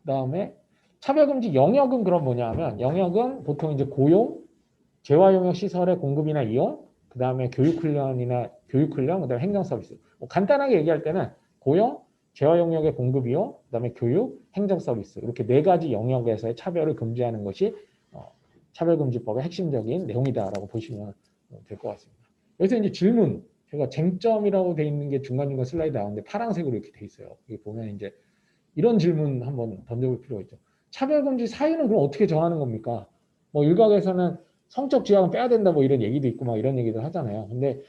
그다음에 차별금지 영역은 그럼 뭐냐면 영역은 보통 이제 고용, 재활용역 시설의 공급이나 이용, 그다음에 교육훈련이나 교육훈련, 그다음에 행정서비스. 뭐 간단하게 얘기할 때는 고용, 재활용역의 공급 이용, 그다음에 교육, 행정서비스 이렇게 4가지 영역에서의 차별을 금지하는 것이 차별금지법의 핵심적인 내용이다라고 보시면 될 것 같습니다. 여기서 이제 질문, 제가 쟁점이라고 돼 있는 게 중간중간 슬라이드 나오는데 파란색으로 이렇게 돼 있어요. 여기 보면 이제 이런 질문 한번 던져볼 필요가 있죠. 차별금지 사유는 그럼 어떻게 정하는 겁니까? 뭐 일각에서는 성적 지향은 빼야 된다 뭐 이런 얘기도 있고 막 이런 얘기도 하잖아요. 근데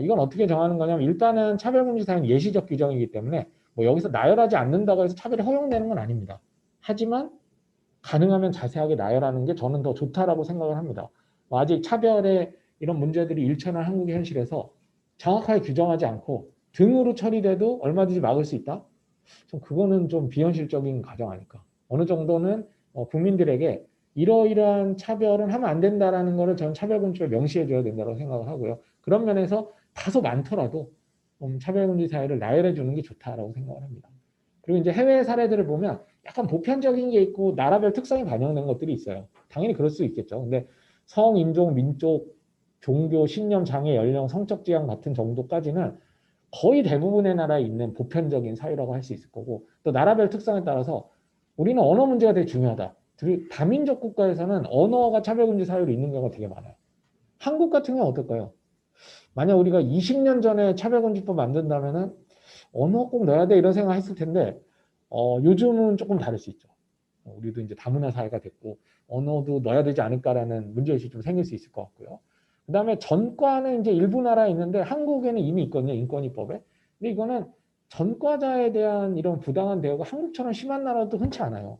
이건 어떻게 정하는 거냐면 일단은 차별금지 사유는 예시적 규정이기 때문에 뭐 여기서 나열하지 않는다고 해서 차별이 허용되는 건 아닙니다. 하지만 가능하면 자세하게 나열하는 게 저는 더 좋다라고 생각을 합니다. 뭐 아직 차별의 이런 문제들이 일천한 한국의 현실에서 정확하게 규정하지 않고 등으로 처리돼도 얼마든지 막을 수 있다? 그거는 좀 비현실적인 가정 아닐까. 어느 정도는 국민들에게 이러이러한 차별은 하면 안 된다라는 거를 저는 차별금지를 명시해줘야 된다고 생각을 하고요. 그런 면에서 다소 많더라도 차별금지 사유를 나열해 주는 게 좋다라고 생각을 합니다. 그리고 이제 해외 사례들을 보면 약간 보편적인 게 있고 나라별 특성이 반영된 것들이 있어요. 당연히 그럴 수 있겠죠. 근데 성, 인종, 민족, 종교, 신념, 장애, 연령, 성적 지향 같은 정도까지는 거의 대부분의 나라에 있는 보편적인 사유라고 할 수 있을 거고 또 나라별 특성에 따라서 우리는 언어 문제가 되게 중요하다. 다민족 국가에서는 언어가 차별금지 사유로 있는 경우가 되게 많아요. 한국 같은 경우는 어떨까요? 만약 우리가 20년 전에 차별금지법 만든다면은 언어 꼭 넣어야 돼 이런 생각 했을 텐데 요즘은 조금 다를 수 있죠. 우리도 이제 다문화 사회가 됐고 언어도 넣어야 되지 않을까라는 문제의식이 좀 생길 수 있을 것 같고요. 그다음에 전과는 이제 일부 나라에 있는데 한국에는 이미 있거든요. 인권위법에. 근데 이거는 전과자에 대한 이런 부당한 대우가 한국처럼 심한 나라도 흔치 않아요.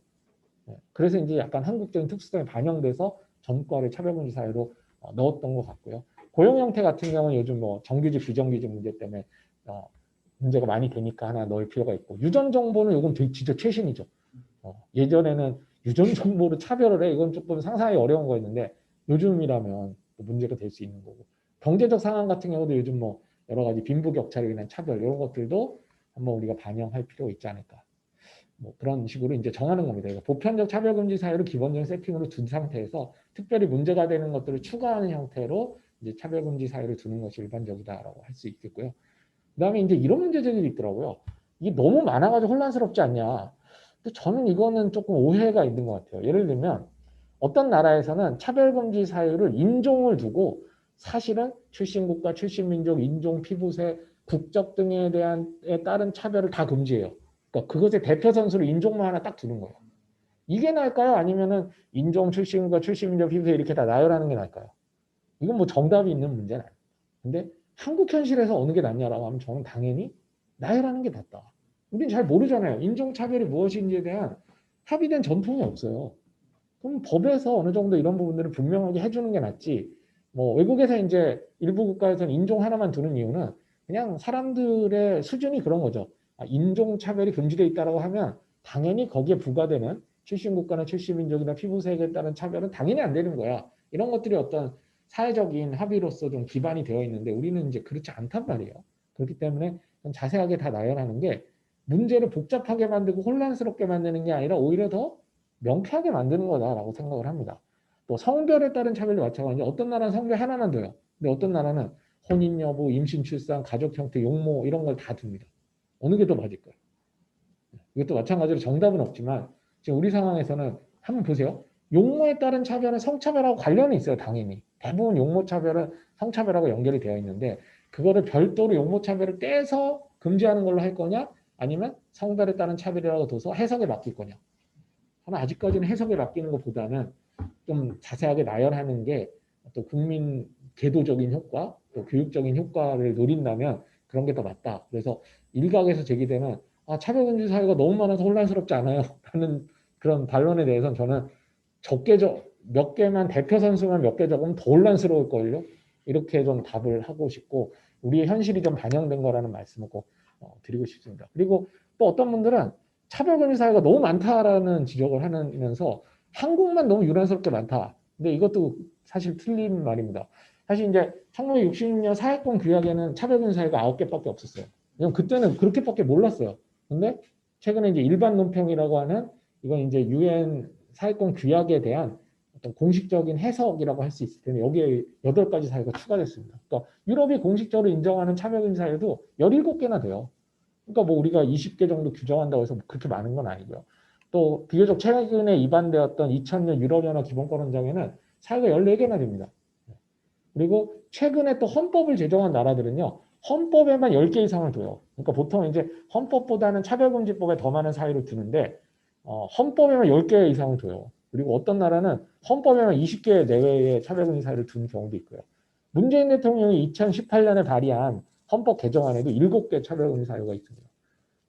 그래서 이제 약간 한국적인 특수성이 반영돼서 전과를 차별금지 사유로 넣었던 것 같고요. 고용 형태 같은 경우는 요즘 뭐 정규직, 비정규직 문제 때문에 문제가 많이 되니까 하나 넣을 필요가 있고 유전 정보는 이건 진짜 최신이죠. 예전에는 유전 정보로 차별을 해 이건 조금 상상하기 어려운 거였는데 요즘이라면 문제가 될 수 있는 거고 경제적 상황 같은 경우도 요즘 뭐 여러 가지 빈부격차로 인한 차별 이런 것들도 한번 우리가 반영할 필요가 있지 않을까. 뭐 그런 식으로 이제 정하는 겁니다. 보편적 차별금지 사유를 기본적인 세팅으로 둔 상태에서 특별히 문제가 되는 것들을 추가하는 형태로 이제 차별금지 사유를 두는 것이 일반적이다라고 할 수 있겠고요. 그다음에 이제 이런 문제들이 있더라고요. 이게 너무 많아가지고 혼란스럽지 않냐. 근데 저는 이거는 조금 오해가 있는 것 같아요. 예를 들면 어떤 나라에서는 차별금지 사유를 인종을 두고 사실은 출신국가, 출신민족, 인종, 피부색, 국적 등에 대한 따른 차별을 다 금지해요. 그러니까 그것의 대표 선수로 인종만 하나 딱 두는 거예요. 이게 나을까요? 아니면은 인종, 출신과 출신민족, 피부색 이렇게 다 나열하는 게 나을까요? 이건 뭐 정답이 있는 문제는 아니에요. 근데 한국 현실에서 어느 게 낫냐라고 하면 저는 당연히 나열하는 게 낫다. 우리는 잘 모르잖아요. 인종차별이 무엇인지에 대한 합의된 전통이 없어요. 그럼 법에서 어느 정도 이런 부분들을 분명하게 해주는 게 낫지. 뭐 외국에서 이제 일부 국가에서는 인종 하나만 두는 이유는 그냥 사람들의 수준이 그런 거죠. 인종차별이 금지되어 있다고 하면 당연히 거기에 부과되는 출신 국가나 출신 민족이나 피부색에 따른 차별은 당연히 안 되는 거야. 이런 것들이 어떤 사회적인 합의로서 좀 기반이 되어 있는데 우리는 이제 그렇지 않단 말이에요. 그렇기 때문에 좀 자세하게 다 나열하는 게 문제를 복잡하게 만들고 혼란스럽게 만드는 게 아니라 오히려 더 명쾌하게 만드는 거다라고 생각을 합니다. 또 성별에 따른 차별도 마찬가지로 어떤 나라는 성별 하나만 둬요. 근데 어떤 나라는 혼인 여부, 임신, 출산, 가족 형태, 용모 이런 걸 다 둡니다. 어느 게 더 맞을까요? 이것도 마찬가지로 정답은 없지만 지금 우리 상황에서는 한번 보세요. 용모에 따른 차별은 성차별하고 관련이 있어요. 당연히. 대부분 용모 차별은 성차별하고 연결이 되어 있는데 그거를 별도로 용모 차별을 떼서 금지하는 걸로 할 거냐 아니면 성별에 따른 차별이라고 둬서 해석에 맡길 거냐. 하나 아직까지는 해석에 맡기는 것보다는 좀 자세하게 나열하는 게 또 국민 계도적인 효과, 또 교육적인 효과를 노린다면 그런 게 더 맞다. 그래서 일각에서 제기되는 차별금지 사유가 너무 많아서 혼란스럽지 않아요? 라는 그런 반론에 대해서는 저는 몇 개만 대표 선수만 몇 개 적으면 더 혼란스러울걸요? 이렇게 좀 답을 하고 싶고 우리의 현실이 좀 반영된 거라는 말씀을 꼭 드리고 싶습니다. 그리고 또 어떤 분들은 차별금지 사유가 너무 많다라는 지적을 하면서 한국만 너무 유난스럽게 많다. 근데 이것도 사실 틀린 말입니다. 사실 이제 1966년 사회권 규약에는 차별금지 사유가 9개밖에 없었어요. 왜냐면 그때는 그렇게밖에 몰랐어요. 근데 최근에 이제 일반 논평이라고 하는 이건 이제 유엔 사회권 규약에 대한 어떤 공식적인 해석이라고 할 수 있을 텐데 여기에 8가지 사유가 추가됐습니다. 그러니까 유럽이 공식적으로 인정하는 차별금지 사유도 17개나 돼요. 그러니까 뭐 우리가 20개 정도 규정한다고 해서 그렇게 많은 건 아니고요. 또 비교적 최근에 위반되었던 2000년 유럽연합 기본권원장에는 사유가 14개나 됩니다. 그리고 최근에 또 헌법을 제정한 나라들은요. 헌법에만 10개 이상을 둬요. 그러니까 보통 이제 헌법보다는 차별금지법에 더 많은 사유를 두는데 헌법에만 10개 이상을 둬요. 그리고 어떤 나라는 헌법에만 20개 내외의 차별금지 사유를 두는 경우도 있고요. 문재인 대통령이 2018년에 발의한 헌법 개정안에도 7개 차별금지 사유가 있습니다.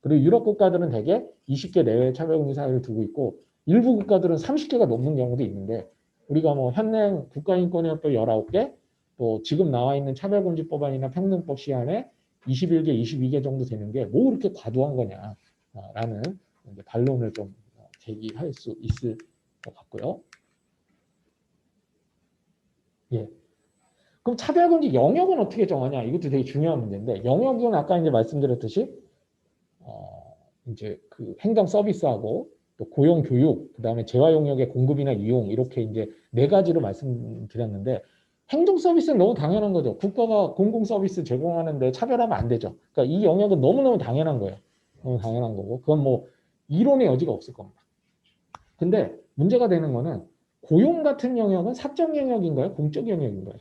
그리고 유럽 국가들은 대개 20개 내외의 차별금지 사유를 두고 있고 일부 국가들은 30개가 넘는 경우도 있는데 우리가 뭐 현행 국가인권협법 19개 또 지금 나와 있는 차별금지법안이나 평등법 시안에 21개, 22개 정도 되는 게 뭐 그렇게 과도한 거냐라는 반론을 좀 제기할 수 있을 것 같고요. 예. 그럼 차별금지 영역은 어떻게 정하냐? 이것도 되게 중요한 문제인데 영역은 아까 이제 말씀드렸듯이 이제 그 행정 서비스하고 또 고용 교육, 그다음에 재화 용역의 공급이나 이용 이렇게 이제 4가지로 말씀드렸는데 행정 서비스는 너무 당연한 거죠. 국가가 공공 서비스 제공하는데 차별하면 안 되죠. 그러니까 이 영역은 너무너무 당연한 거예요. 너무 당연한 거고 그건 뭐 이론의 여지가 없을 겁니다. 근데 문제가 되는 거는 고용 같은 영역은 사적 영역인가요? 공적 영역인가요?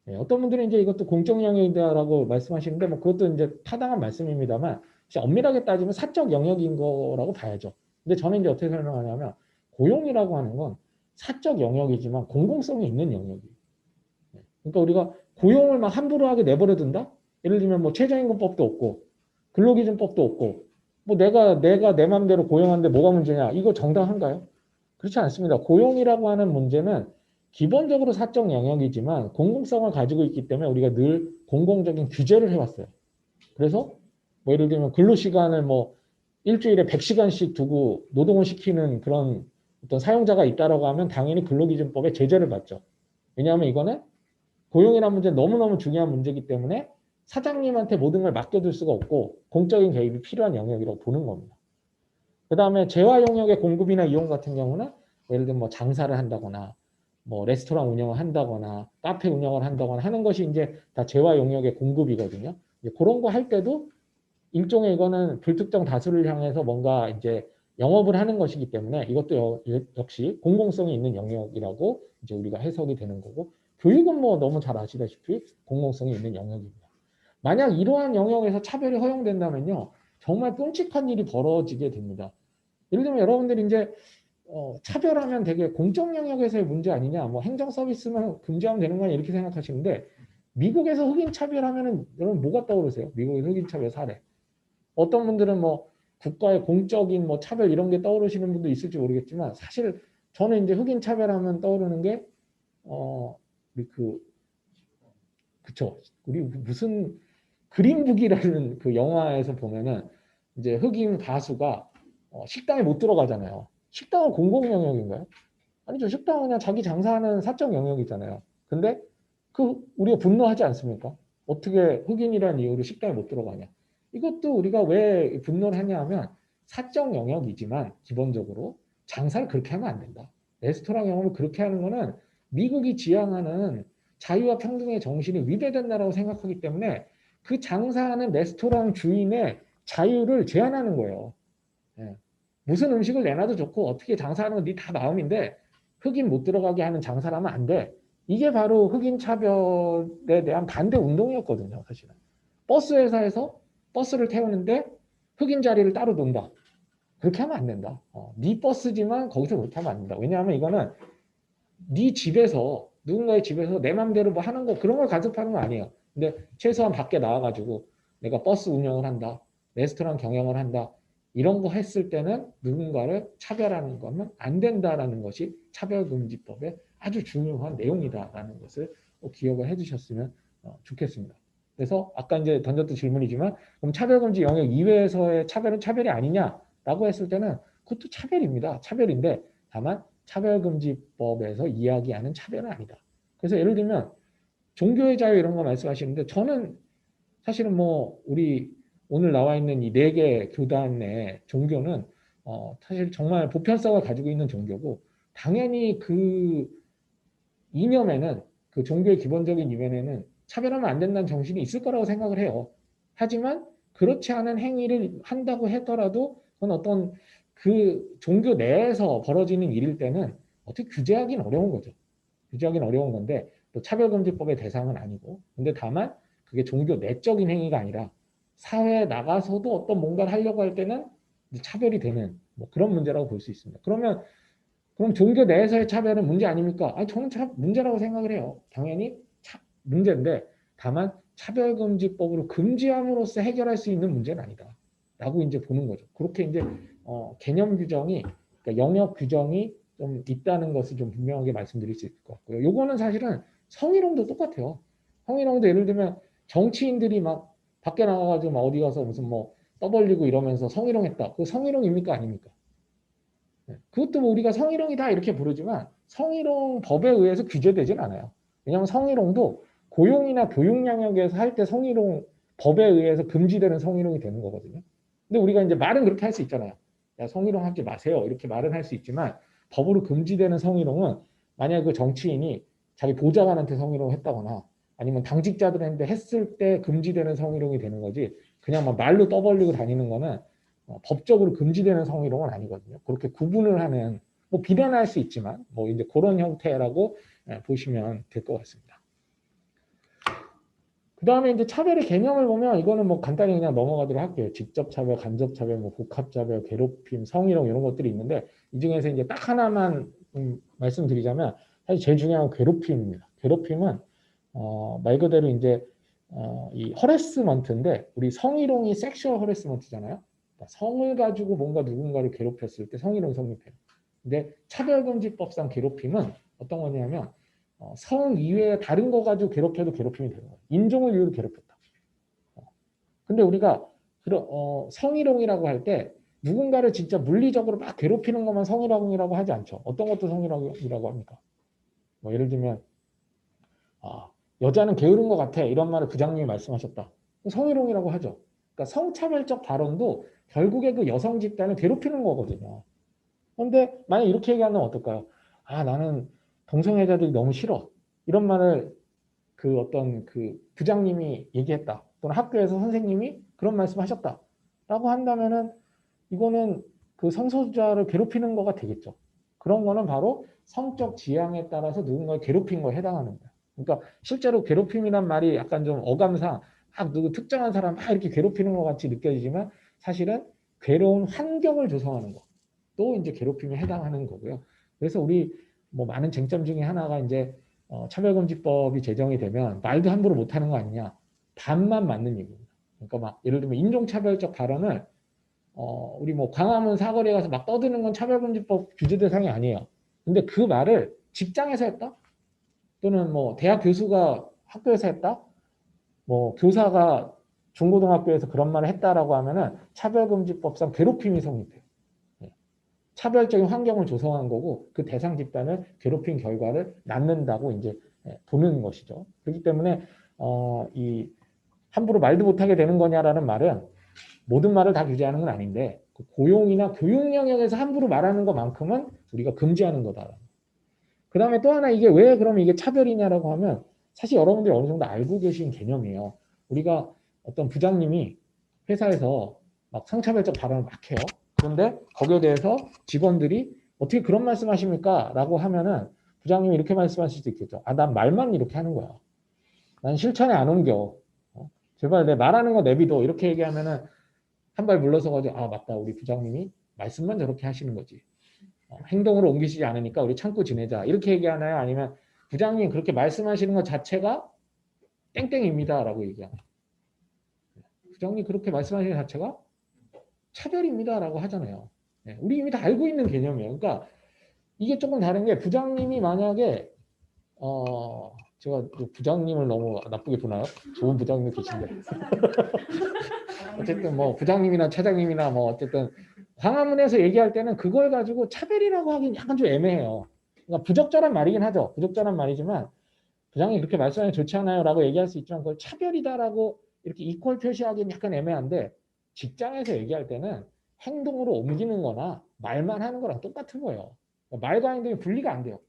네, 어떤 분들은 이제 이것도 공적 영역이다라고 말씀하시는데 뭐 그것도 이제 타당한 말씀입니다만 엄밀하게 따지면 사적 영역인 거라고 봐야죠. 근데 저는 이제 어떻게 설명하냐면 고용이라고 하는 건 사적 영역이지만 공공성이 있는 영역이에요. 네, 그러니까 우리가 고용을 막 함부로 하게 내버려 둔다? 예를 들면 뭐 최저임금법도 없고 근로기준법도 없고 뭐 내가 내 마음대로 고용하는데 뭐가 문제냐? 이거 정당한가요? 그렇지 않습니다. 고용이라고 하는 문제는 기본적으로 사적 영역이지만 공공성을 가지고 있기 때문에 우리가 늘 공공적인 규제를 해왔어요. 그래서 뭐 예를 들면 근로시간을 뭐 일주일에 100시간씩 두고 노동을 시키는 그런 어떤 사용자가 있다라고 하면 당연히 근로기준법에 제재를 받죠. 왜냐하면 이거는 고용이라는 문제는 너무너무 중요한 문제이기 때문에 사장님한테 모든 걸 맡겨둘 수가 없고 공적인 개입이 필요한 영역이라고 보는 겁니다. 그 다음에 재화 용역의 공급이나 이용 같은 경우는 예를 들면 뭐 장사를 한다거나 뭐 레스토랑 운영을 한다거나 카페 운영을 한다거나 하는 것이 이제 다 재화 용역의 공급이거든요. 이제 그런 거 할 때도 일종의 이거는 불특정 다수를 향해서 뭔가 이제 영업을 하는 것이기 때문에 이것도 역시 공공성이 있는 영역이라고 이제 우리가 해석이 되는 거고 교육은 뭐 너무 잘 아시다시피 공공성이 있는 영역입니다. 만약 이러한 영역에서 차별이 허용된다면요. 정말 끔찍한 일이 벌어지게 됩니다. 예를 들면 여러분들이 이제 차별하면 되게 공적 영역에서의 문제 아니냐, 뭐 행정 서비스만 금지하면 되는 거냐 이렇게 생각하시는데 미국에서 흑인 차별하면은 여러분 뭐가 떠오르세요? 미국의 흑인 차별 사례. 어떤 분들은 뭐 국가의 공적인 뭐 차별 이런 게 떠오르시는 분도 있을지 모르겠지만 사실 저는 이제 흑인 차별하면 떠오르는 게 우리 그쵸 우리 무슨 그린북이라는 그 영화에서 보면은 이제 흑인 가수가 식당에 못 들어가잖아요. 식당은 공공 영역인가요? 아니죠. 식당은 그냥 자기 장사하는 사적 영역이잖아요. 근데 우리가 분노하지 않습니까? 어떻게 흑인이라는 이유로 식당에 못 들어가냐? 이것도 우리가 왜 분노를 하냐 하면 사적 영역이지만 기본적으로 장사를 그렇게 하면 안 된다. 레스토랑 영업을 그렇게 하는 거는 미국이 지향하는 자유와 평등의 정신이 위배된다라고 생각하기 때문에 그 장사하는 레스토랑 주인의 자유를 제한하는 거예요. 예. 무슨 음식을 내놔도 좋고 어떻게 장사하는 건 네 다 마음인데 흑인 못 들어가게 하는 장사를 하면 안 돼. 이게 바로 흑인 차별에 대한 반대 운동이었거든요, 사실은. 버스 회사에서 버스를 태우는데 흑인 자리를 따로 둔다. 그렇게 하면 안 된다. 네 버스지만 거기서 그렇게 하면 안 된다. 왜냐하면 이거는 네 집에서 누군가의 집에서 내 맘대로 뭐 하는 거 그런 걸 간섭하는 거 아니에요. 근데 최소한 밖에 나와가지고 내가 버스 운영을 한다, 레스토랑 경영을 한다 이런 거 했을 때는 누군가를 차별하는 거면 안 된다라는 것이 차별금지법의 아주 중요한 내용이다라는 것을 기억을 해주셨으면 좋겠습니다. 그래서 아까 이제 던졌던 질문이지만 그럼 차별금지 영역 이외에서의 차별은 차별이 아니냐라고 했을 때는 그것도 차별입니다. 차별인데 다만 차별금지법에서 이야기하는 차별은 아니다. 그래서 예를 들면 종교의 자유 이런 거 말씀하시는데 저는 사실은 뭐 우리 오늘 나와 있는 이 네 개 교단의 종교는 사실 정말 보편성을 가지고 있는 종교고 당연히 그 이념에는 그 종교의 기본적인 이면에는 차별하면 안 된다는 정신이 있을 거라고 생각을 해요. 하지만 그렇지 않은 행위를 한다고 하더라도 그건 어떤 그 종교 내에서 벌어지는 일일 때는 어떻게 규제하기는 어려운 거죠. 규제하기는 어려운 건데 또 차별금지법의 대상은 아니고 근데 다만 그게 종교 내적인 행위가 아니라 사회에 나가서도 어떤 뭔가를 하려고 할 때는 차별이 되는 뭐 그런 문제라고 볼 수 있습니다. 그럼 종교 내에서의 차별은 문제 아닙니까? 아니, 저는 문제라고 생각을 해요. 당연히 문제인데 다만 차별금지법으로 금지함으로써 해결할 수 있는 문제는 아니다. 라고 이제 보는 거죠. 그렇게 이제 개념 규정이 그러니까 영역 규정이 좀 있다는 것을 좀 분명하게 말씀드릴 수 있을 것 같고요. 요거는 사실은 성희롱도 똑같아요. 성희롱도 예를 들면 정치인들이 막 밖에 나가가지고 막 어디 가서 무슨 뭐 떠벌리고 이러면서 성희롱했다. 그 성희롱입니까 아닙니까? 그것도 뭐 우리가 성희롱이다 이렇게 부르지만 성희롱 법에 의해서 규제되진 않아요. 왜냐하면 성희롱도 고용이나 교육 영역에서 할 때 성희롱 법에 의해서 금지되는 성희롱이 되는 거거든요. 근데 우리가 이제 말은 그렇게 할 수 있잖아요. 야, 성희롱 하지 마세요. 이렇게 말은 할 수 있지만 법으로 금지되는 성희롱은 만약 그 정치인이 자기 보좌관한테 성희롱 했다거나 아니면 당직자들한테 했을 때 금지되는 성희롱이 되는 거지 그냥 막 말로 떠벌리고 다니는 거는 법적으로 금지되는 성희롱은 아니거든요. 그렇게 구분을 하는 뭐 비난할 수 있지만 뭐 이제 그런 형태라고 보시면 될 것 같습니다. 그 다음에 이제 차별의 개념을 보면 이거는 뭐 간단히 그냥 넘어가도록 할게요. 직접 차별, 간접 차별, 뭐 복합 차별, 괴롭힘, 성희롱 이런 것들이 있는데 이 중에서 이제 딱 하나만 말씀드리자면 사실 제일 중요한 건 괴롭힘입니다. 괴롭힘은 말 그대로 이제 이 허레스먼트인데 우리 성희롱이 섹슈얼 허레스먼트잖아요. 그러니까 성을 가지고 뭔가 누군가를 괴롭혔을 때 성희롱이 성립해요. 근데 차별금지법상 괴롭힘은 어떤 거냐면 성 이외에 다른 거 가지고 괴롭혀도 괴롭힘이 되는 거예요. 인종을 이유로 괴롭혔다. 근데 우리가 성희롱이라고 할 때 누군가를 진짜 물리적으로 막 괴롭히는 것만 성희롱이라고 하지 않죠. 어떤 것도 성희롱이라고 합니까? 뭐 예를 들면 여자는 게으른 것 같아 이런 말을 부장님이 말씀하셨다. 성희롱이라고 하죠. 그러니까 성차별적 발언도 결국에 그 여성 집단을 괴롭히는 거거든요. 그런데 만약 이렇게 얘기하면 어떨까요? 나는 동성애자들이 너무 싫어. 이런 말을 그 어떤 그 부장님이 얘기했다. 또는 학교에서 선생님이 그런 말씀하셨다. 라고 한다면은 이거는 그 성소수자를 괴롭히는 거가 되겠죠. 그런 거는 바로 성적 지향에 따라서 누군가를 괴롭힌 거에 해당하는 거예요. 그러니까 실제로 괴롭힘이란 말이 약간 좀 어감상 누구 특정한 사람 이렇게 괴롭히는 것 같이 느껴지지만 사실은 괴로운 환경을 조성하는 거. 또 이제 괴롭힘에 해당하는 거고요. 그래서 우리 뭐 많은 쟁점 중에 하나가 이제 차별금지법이 제정이 되면 말도 함부로 못하는 거 아니냐. 반만 맞는 얘기입니다. 그러니까 막 예를 들면 인종차별적 발언을 우리 뭐 광화문 사거리에 가서 막 떠드는 건 차별금지법 규제 대상이 아니에요. 근데 그 말을 직장에서 했다? 또는 뭐 대학 교수가 학교에서 했다? 뭐 교사가 중고등학교에서 그런 말을 했다라고 하면은 차별금지법상 괴롭힘이 성립돼요. 차별적인 환경을 조성한 거고 그 대상 집단을 괴롭힌 결과를 낳는다고 이제 보는 것이죠. 그렇기 때문에 이 함부로 말도 못하게 되는 거냐라는 말은 모든 말을 다 규제하는 건 아닌데 그 고용이나 교육 영역에서 함부로 말하는 것만큼은 우리가 금지하는 거다. 그 다음에 또 하나 이게 왜 그러면 이게 차별이냐라고 하면 사실 여러분들이 어느 정도 알고 계신 개념이에요. 우리가 어떤 부장님이 회사에서 막 성차별적 발언을 막 해요. 그런데 거기에 대해서 직원들이 어떻게 그런 말씀하십니까? 라고 하면은 부장님이 이렇게 말씀하실 수도 있겠죠. 아, 난 말만 이렇게 하는 거야. 난 실천에 안 옮겨. 제발 내 말하는 거 내비둬. 이렇게 얘기하면은 한 발 물러서 가지고 아, 맞다. 우리 부장님이 말씀만 저렇게 하시는 거지. 행동으로 옮기시지 않으니까 우리 참고 지내자. 이렇게 얘기하나요? 아니면 부장님 그렇게 말씀하시는 것 자체가 땡땡입니다라고 얘기하나요? 부장님 그렇게 말씀하시는 것 자체가 차별입니다라고 하잖아요. 네, 우리 이미 다 알고 있는 개념이에요. 그러니까 이게 조금 다른 게 부장님이 만약에 제가 부장님을 너무 나쁘게 보나요? 좋은 부장님 계신데. 어쨌든 뭐 부장님이나 차장님이나 뭐 어쨌든 광화문에서 얘기할 때는 그걸 가지고 차별이라고 하긴 약간 좀 애매해요. 그러니까 부적절한 말이긴 하죠. 부적절한 말이지만 부장님 그렇게 말씀하면 좋지 않아요라고 얘기할 수 있지만 그걸 차별이다라고 이렇게 이퀄 표시하기는 약간 애매한데 직장에서 얘기할 때는 행동으로 옮기는 거나 말만 하는 거랑 똑같은 거예요. 말과 행동이 분리가 안 돼요.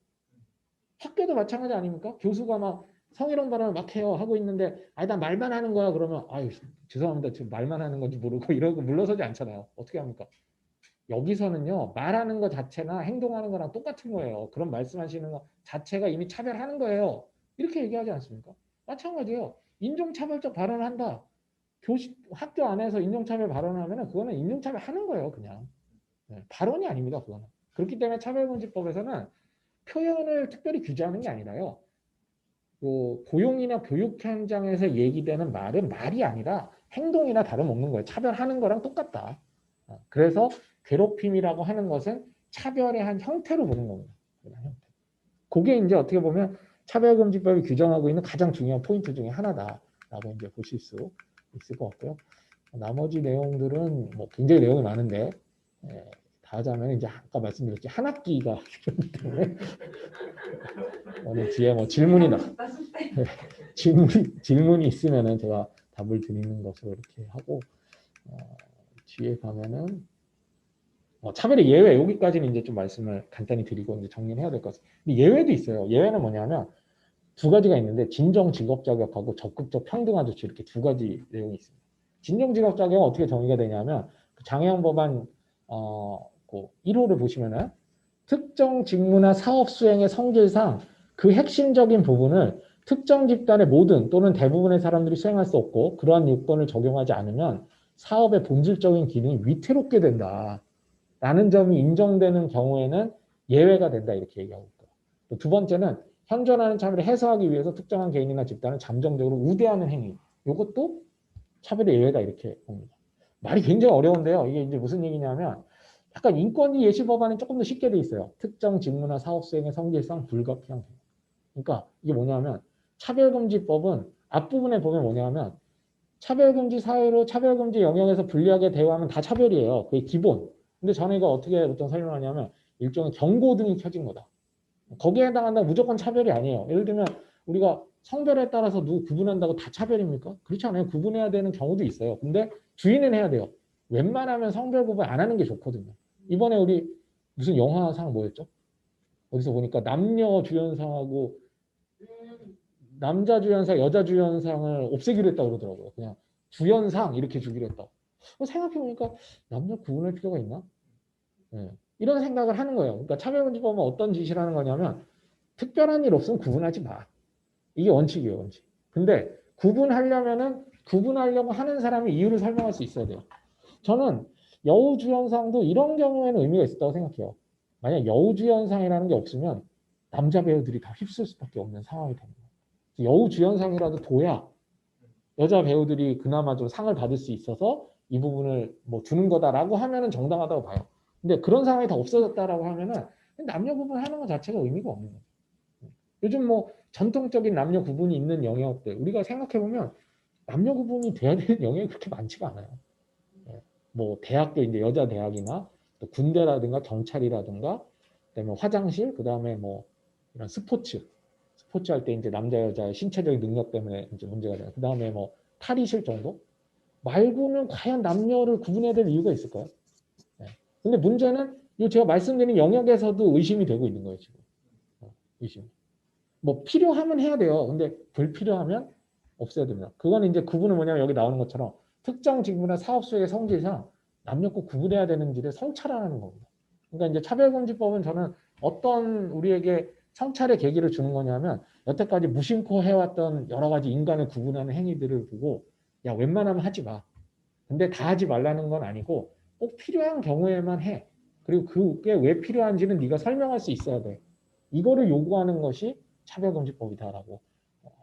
학교도 마찬가지 아닙니까? 교수가 막 성희롱 발언을 막 해요. 하고 있는데 아니 난 말만 하는 거야. 그러면 아유 죄송합니다. 지금 말만 하는 건지 모르고 이러고 물러서지 않잖아요. 어떻게 합니까? 여기서는요. 말하는 것 자체나 행동하는 거랑 똑같은 거예요. 그런 말씀하시는 거 자체가 이미 차별하는 거예요. 이렇게 얘기하지 않습니까? 마찬가지예요. 인종차별적 발언을 한다. 학교 안에서 인종차별 발언을 하면 그거는 인종차별 하는 거예요. 그냥. 발언이 아닙니다. 그거는. 그렇기 때문에 차별금지법에서는 표현을 특별히 규제하는 게 아니라요. 고용이나 교육 현장에서 얘기되는 말은 말이 아니라 행동이나 다름없는 거예요. 차별하는 거랑 똑같다. 그래서 괴롭힘이라고 하는 것은 차별의 한 형태로 보는 겁니다. 그게 이제 어떻게 보면 차별금지법이 규정하고 있는 가장 중요한 포인트 중에 하나다라고 이제 보실 수 있을 것 같고요. 나머지 내용들은 뭐 굉장히 내용이 많은데 다 하자면 이제 아까 말씀드렸지 한 학기가 필요하기 때문에 오늘 뒤에 뭐 질문이 있으면은 제가 답을 드리는 것으로 이렇게 하고 뒤에 가면은 차별의 예외 여기까지는 이제 좀 말씀을 간단히 드리고 이제 정리를 해야 될 것 같습니다. 근데 예외도 있어요. 예외는 뭐냐면 두 가지가 있는데 진정 직업 자격하고 적극적 평등화 조치 이렇게 두 가지 내용이 있습니다. 진정 직업 자격은 어떻게 정의가 되냐면 장애형 법안 그 1호를 보시면은 특정 직무나 사업 수행의 성질상 그 핵심적인 부분을 특정 집단의 모든 또는 대부분의 사람들이 수행할 수 없고 그러한 요건을 적용하지 않으면 사업의 본질적인 기능이 위태롭게 된다. 라는 점이 인정되는 경우에는 예외가 된다 이렇게 얘기하고 있고요. 두 번째는 현존하는 차별을 해소하기 위해서 특정한 개인이나 집단을 잠정적으로 우대하는 행위. 이것도 차별의 예외다 이렇게 봅니다. 말이 굉장히 어려운데요. 이게 이제 무슨 얘기냐면 약간 인권위 예시 법안은 조금 더 쉽게 돼 있어요. 특정 직무나 사업 수행의 성질상 불가피한 경우. 그러니까 이게 뭐냐면 차별금지법은 앞부분에 보면 뭐냐면 차별금지 사회로 차별금지 영역에서 불리하게 대우하면 다 차별이에요. 그게 기본. 근데 저는 이거 어떻게 보통 설명하냐면 일종의 경고등이 켜진 거다. 거기에 해당한다면 무조건 차별이 아니에요. 예를 들면 우리가 성별에 따라서 누구 구분한다고 다 차별입니까? 그렇지 않아요. 구분해야 되는 경우도 있어요. 근데 주의는 해야 돼요. 웬만하면 성별 구분 안 하는 게 좋거든요. 이번에 우리 무슨 영화상 뭐였죠? 어디서 보니까 남녀 주연상하고 남자 주연상, 여자 주연상을 없애기로 했다고 그러더라고요. 그냥 주연상 이렇게 주기로 했다고. 생각해보니까 남녀 구분할 필요가 있나? 네. 이런 생각을 하는 거예요. 그러니까 차별금지법은 어떤 짓을 하는 거냐면 특별한 일 없으면 구분하지 마. 이게 원칙이에요, 원칙. 근데 구분하려고 하는 사람이 이유를 설명할 수 있어야 돼요. 저는 여우주연상도 이런 경우에는 의미가 있었다고 생각해요. 만약 여우주연상이라는 게 없으면 남자 배우들이 다 휩쓸 수밖에 없는 상황이 되는 거예요. 여우주연상이라도 둬야 여자 배우들이 그나마 좀 상을 받을 수 있어서 이 부분을 뭐 주는 거다라고 하면은 정당하다고 봐요. 근데 그런 상황이 다 없어졌다라고 하면은 남녀 구분하는 것 자체가 의미가 없는 거예요. 요즘 뭐 전통적인 남녀 구분이 있는 영역들 우리가 생각해 보면 남녀 구분이 돼야 되는 영역이 그렇게 많지가 않아요. 뭐 대학도 이제 여자 대학이나 또 군대라든가 경찰이라든가 그다음에 화장실 그다음에 뭐 이런 스포츠 스포츠할 때 이제 남자 여자의 신체적인 능력 때문에 이제 문제가 되는. 그다음에 뭐 탈의실 정도 말고는 과연 남녀를 구분해야 될 이유가 있을까요? 네. 근데 문제는 이 제가 말씀드린 영역에서도 의심이 되고 있는 거예요, 지금. 의심. 뭐 필요하면 해야 돼요. 근데 불필요하면 없애야 됩니다. 그건 이제 구분은 뭐냐면 여기 나오는 것처럼 특정 직무나 사업 수행의 성질상 남녀 꼭 구분해야 되는지를 성찰하는 겁니다. 그러니까 이제 차별금지법은 저는 어떤 우리에게 성찰의 계기를 주는 거냐면 여태까지 무심코 해왔던 여러 가지 인간을 구분하는 행위들을 보고 야 웬만하면 하지 마. 근데 다 하지 말라는 건 아니고 꼭 필요한 경우에만 해. 그리고 그게 왜 필요한지는 네가 설명할 수 있어야 돼. 이거를 요구하는 것이 차별금지법이다라고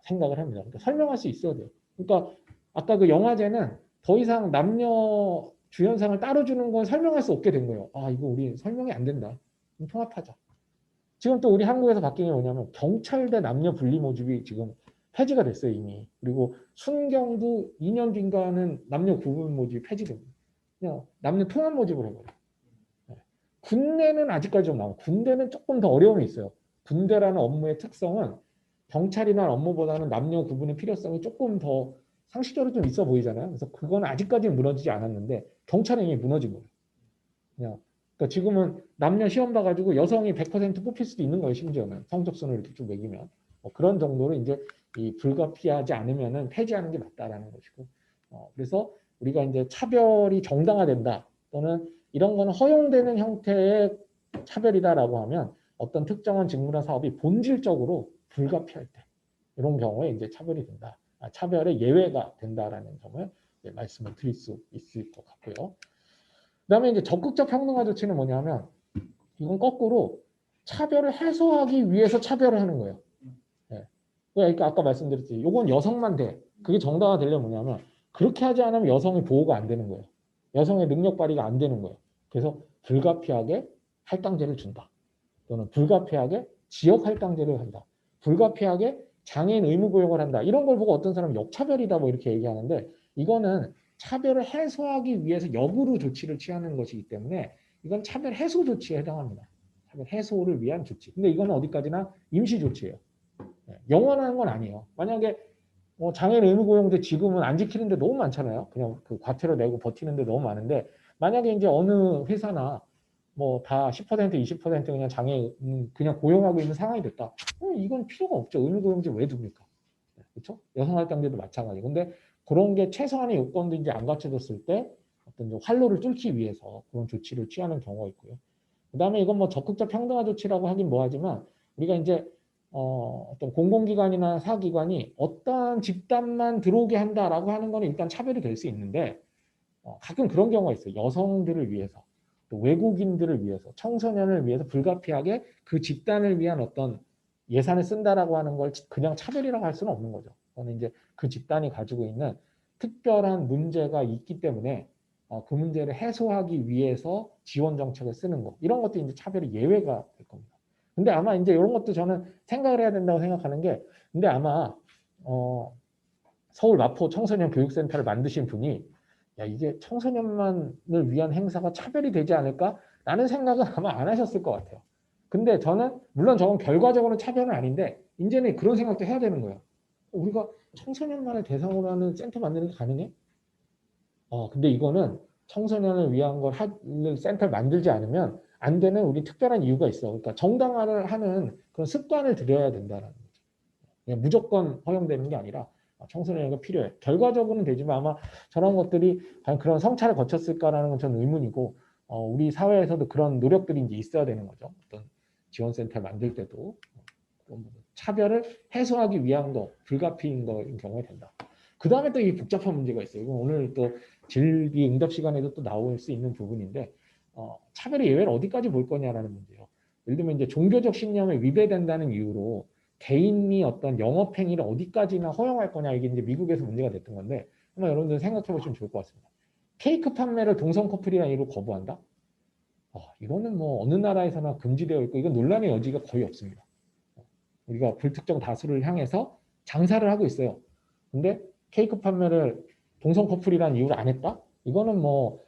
생각을 합니다. 그러니까 설명할 수 있어야 돼요. 그러니까 아까 그 영화제는 더 이상 남녀 주연상을 따로 주는 건 설명할 수 없게 된 거예요. 아 이거 우리 설명이 안 된다. 통합하자. 지금 또 우리 한국에서 바뀐 게 뭐냐면 경찰대 남녀 분리 모집이 지금 폐지가 됐어요 이미. 그리고 순경도 2년 뒤인가는 남녀 구분 모집이 폐지됩니다. 그냥 남녀 통합 모집을 해버려요. 네. 군대는 아직까지 좀 나와요. 군대는 조금 더 어려움이 있어요. 군대라는 업무의 특성은 경찰이나 업무보다는 남녀 구분의 필요성이 조금 더 상식적으로 좀 있어 보이잖아요. 그래서 그건 아직까지는 무너지지 않았는데 경찰은 이미 무너진 거예요. 그냥 그러니까 지금은 남녀 시험 봐가지고 여성이 100% 뽑힐 수도 있는 거예요. 심지어는 성적순을 이렇게 쭉 매기면 그런 정도로 이제 이 불가피하지 않으면은 폐지하는 게 맞다라는 것이고 그래서 우리가 이제 차별이 정당화된다 또는 이런 거는 허용되는 형태의 차별이다라고 하면 어떤 특정한 직무나 사업이 본질적으로 불가피할 때 이런 경우에 이제 차별이 된다. 차별의 예외가 된다라는 점을 말씀을 드릴 수 있을 것 같고요. 그다음에 이제 적극적 평등화 조치는 뭐냐면 이건 거꾸로 차별을 해소하기 위해서 차별을 하는 거예요. 네. 그러니까 아까 말씀드렸지. 이건 여성만 돼. 그게 정당화 되려면 뭐냐면 그렇게 하지 않으면 여성의 보호가 안 되는 거예요. 여성의 능력 발휘가 안 되는 거예요. 그래서 불가피하게 할당제를 준다. 또는 불가피하게 지역 할당제를 한다. 불가피하게 장애인 의무 고용을 한다. 이런 걸 보고 어떤 사람은 역차별이다 뭐 이렇게 얘기하는데 이거는 차별을 해소하기 위해서 역으로 조치를 취하는 것이기 때문에 이건 차별 해소 조치에 해당합니다. 차별 해소를 위한 조치. 근데 이거는 어디까지나 임시 조치예요. 영원한 건 아니에요. 만약에 장애인 의무 고용제 지금은 안 지키는데 너무 많잖아요. 그냥 그 과태료 내고 버티는데 너무 많은데 만약에 이제 어느 회사나 뭐 다 10% 20% 그냥 장애인 그냥 고용하고 있는 상황이 됐다. 이건 필요가 없죠. 의무 고용제 왜 둡니까? 그렇죠? 여성 할당제도 마찬가지. 근데 그런 게 최소한의 요건도 이제 안 갖춰졌을 때 어떤 활로를 뚫기 위해서 그런 조치를 취하는 경우가 있고요. 그다음에 이건 뭐 적극적 평등화 조치라고 하긴 뭐하지만 우리가 이제 어떤 공공기관이나 사기관이 어떤 집단만 들어오게 한다라고 하는 거는 일단 차별이 될 수 있는데 가끔 그런 경우가 있어요. 여성들을 위해서 또 외국인들을 위해서 청소년을 위해서 불가피하게 그 집단을 위한 어떤 예산을 쓴다라고 하는 걸 그냥 차별이라고 할 수는 없는 거죠. 그거는 이제 그 집단이 가지고 있는 특별한 문제가 있기 때문에 그 문제를 해소하기 위해서 지원 정책을 쓰는 거 이런 것도 이제 차별이 예외가 될 겁니다. 근데 아마 이제 이런 것도 저는 생각을 해야 된다고 생각하는 게 근데 아마 서울 마포 청소년 교육센터를 만드신 분이 야 이게 청소년만을 위한 행사가 차별이 되지 않을까라는 생각은 아마 안 하셨을 것 같아요. 근데 저는 물론 저건 결과적으로는 차별은 아닌데 이제는 그런 생각도 해야 되는 거예요. 우리가 청소년만을 대상으로 하는 센터 만드는 게 가능해? 근데 이거는 청소년을 위한 걸 하는 센터를 만들지 않으면 안 되는 우리 특별한 이유가 있어. 그러니까 정당화를 하는 그런 습관을 들여야 된다는 거죠. 그냥 무조건 허용되는 게 아니라 청소년에게 필요해. 결과적으로는 되지만 아마 저런 것들이 과연 그런 성찰을 거쳤을까라는 건 저는 의문이고 우리 사회에서도 그런 노력들이 이제 있어야 되는 거죠. 어떤 지원센터를 만들 때도 차별을 해소하기 위한 거, 불가피인 거인 경우에 된다. 그 다음에 또 이 복잡한 문제가 있어요. 이건 오늘 또 질의 응답 시간에도 또 나올 수 있는 부분인데 차별의 예외를 어디까지 볼 거냐라는 문제예요. 예를 들면 이제 종교적 신념에 위배된다는 이유로 개인이 어떤 영업 행위를 어디까지나 허용할 거냐 이게 이제 미국에서 문제가 됐던 건데 한번 여러분들 생각해 보시면 좋을 것 같습니다. 케이크 판매를 동성 커플이라는 이유로 거부한다? 이거는 뭐 어느 나라에서나 금지되어 있고 이건 논란의 여지가 거의 없습니다. 우리가 불특정 다수를 향해서 장사를 하고 있어요. 근데 케이크 판매를 동성 커플이라는 이유로 안 했다? 이거는 뭐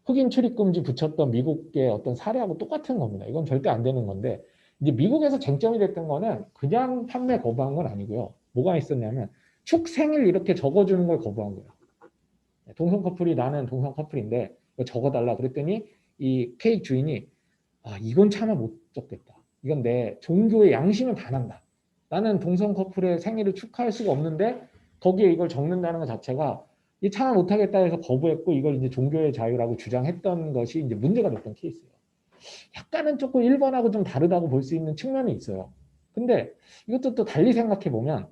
흑인 출입 금지 붙였던 미국의 어떤 사례하고 똑같은 겁니다. 이건 절대 안 되는 건데 이제 미국에서 쟁점이 됐던 거는 그냥 판매 거부한 건 아니고요. 뭐가 있었냐면 축생일 이렇게 적어주는 걸 거부한 거예요. 동성 커플이 나는 동성 커플인데 이거 적어달라 그랬더니 이 케이크 주인이 이건 차마 못 적겠다. 이건 내 종교의 양심을 반한다. 나는 동성 커플의 생일을 축하할 수가 없는데 거기에 이걸 적는다는 것 자체가 이 참아 못하겠다 해서 거부했고 이걸 이제 종교의 자유라고 주장했던 것이 이제 문제가 됐던 케이스예요. 약간은 조금 1번하고 좀 다르다고 볼 수 있는 측면이 있어요. 근데 이것도 또 달리 생각해 보면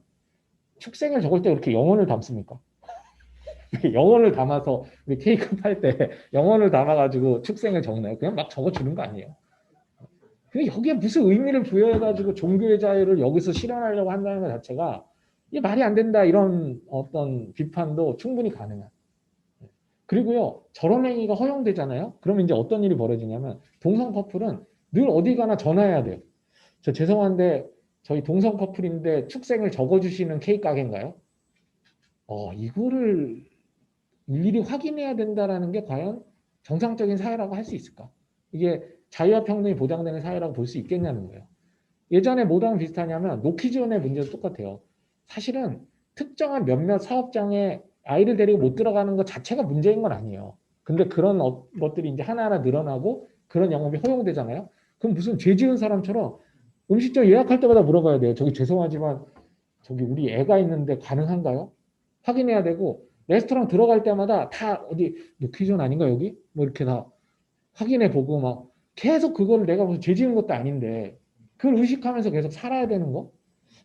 축생을 적을 때 그렇게 영혼을 담습니까? 영혼을 담아서 우리 케이크 팔 때 영혼을 담아가지고 축생을 적나요? 그냥 막 적어주는 거 아니에요? 근데 여기에 무슨 의미를 부여해가지고 종교의 자유를 여기서 실현하려고 한다는 것 자체가 이게 말이 안 된다 이런 어떤 비판도 충분히 가능한. 그리고요 저런 행위가 허용되잖아요. 그러면 이제 어떤 일이 벌어지냐면 동성 커플은 늘 어디 가나 전화해야 돼요. 저 죄송한데 저희 동성 커플인데 축생을 적어주시는 케이크 가게인가요? 이거를 일일이 확인해야 된다라는 게 과연 정상적인 사회라고 할 수 있을까? 이게 자유와 평등이 보장되는 사회라고 볼 수 있겠냐는 거예요. 예전에 뭐랑 비슷하냐면 노키즈원의 문제도 똑같아요. 사실은 특정한 몇몇 사업장에 아이를 데리고 못 들어가는 것 자체가 문제인 건 아니에요. 근데 그런 것들이 이제 하나하나 늘어나고 그런 영업이 허용되잖아요. 그럼 무슨 죄 지은 사람처럼 음식점 예약할 때마다 물어봐야 돼요. 저기 죄송하지만 저기 우리 애가 있는데 가능한가요? 확인해야 되고 레스토랑 들어갈 때마다 다 어디 노키존 아닌가 여기? 뭐 이렇게 다 확인해 보고 막 계속 그거를 내가 무슨 죄 지은 것도 아닌데 그걸 의식하면서 계속 살아야 되는 거?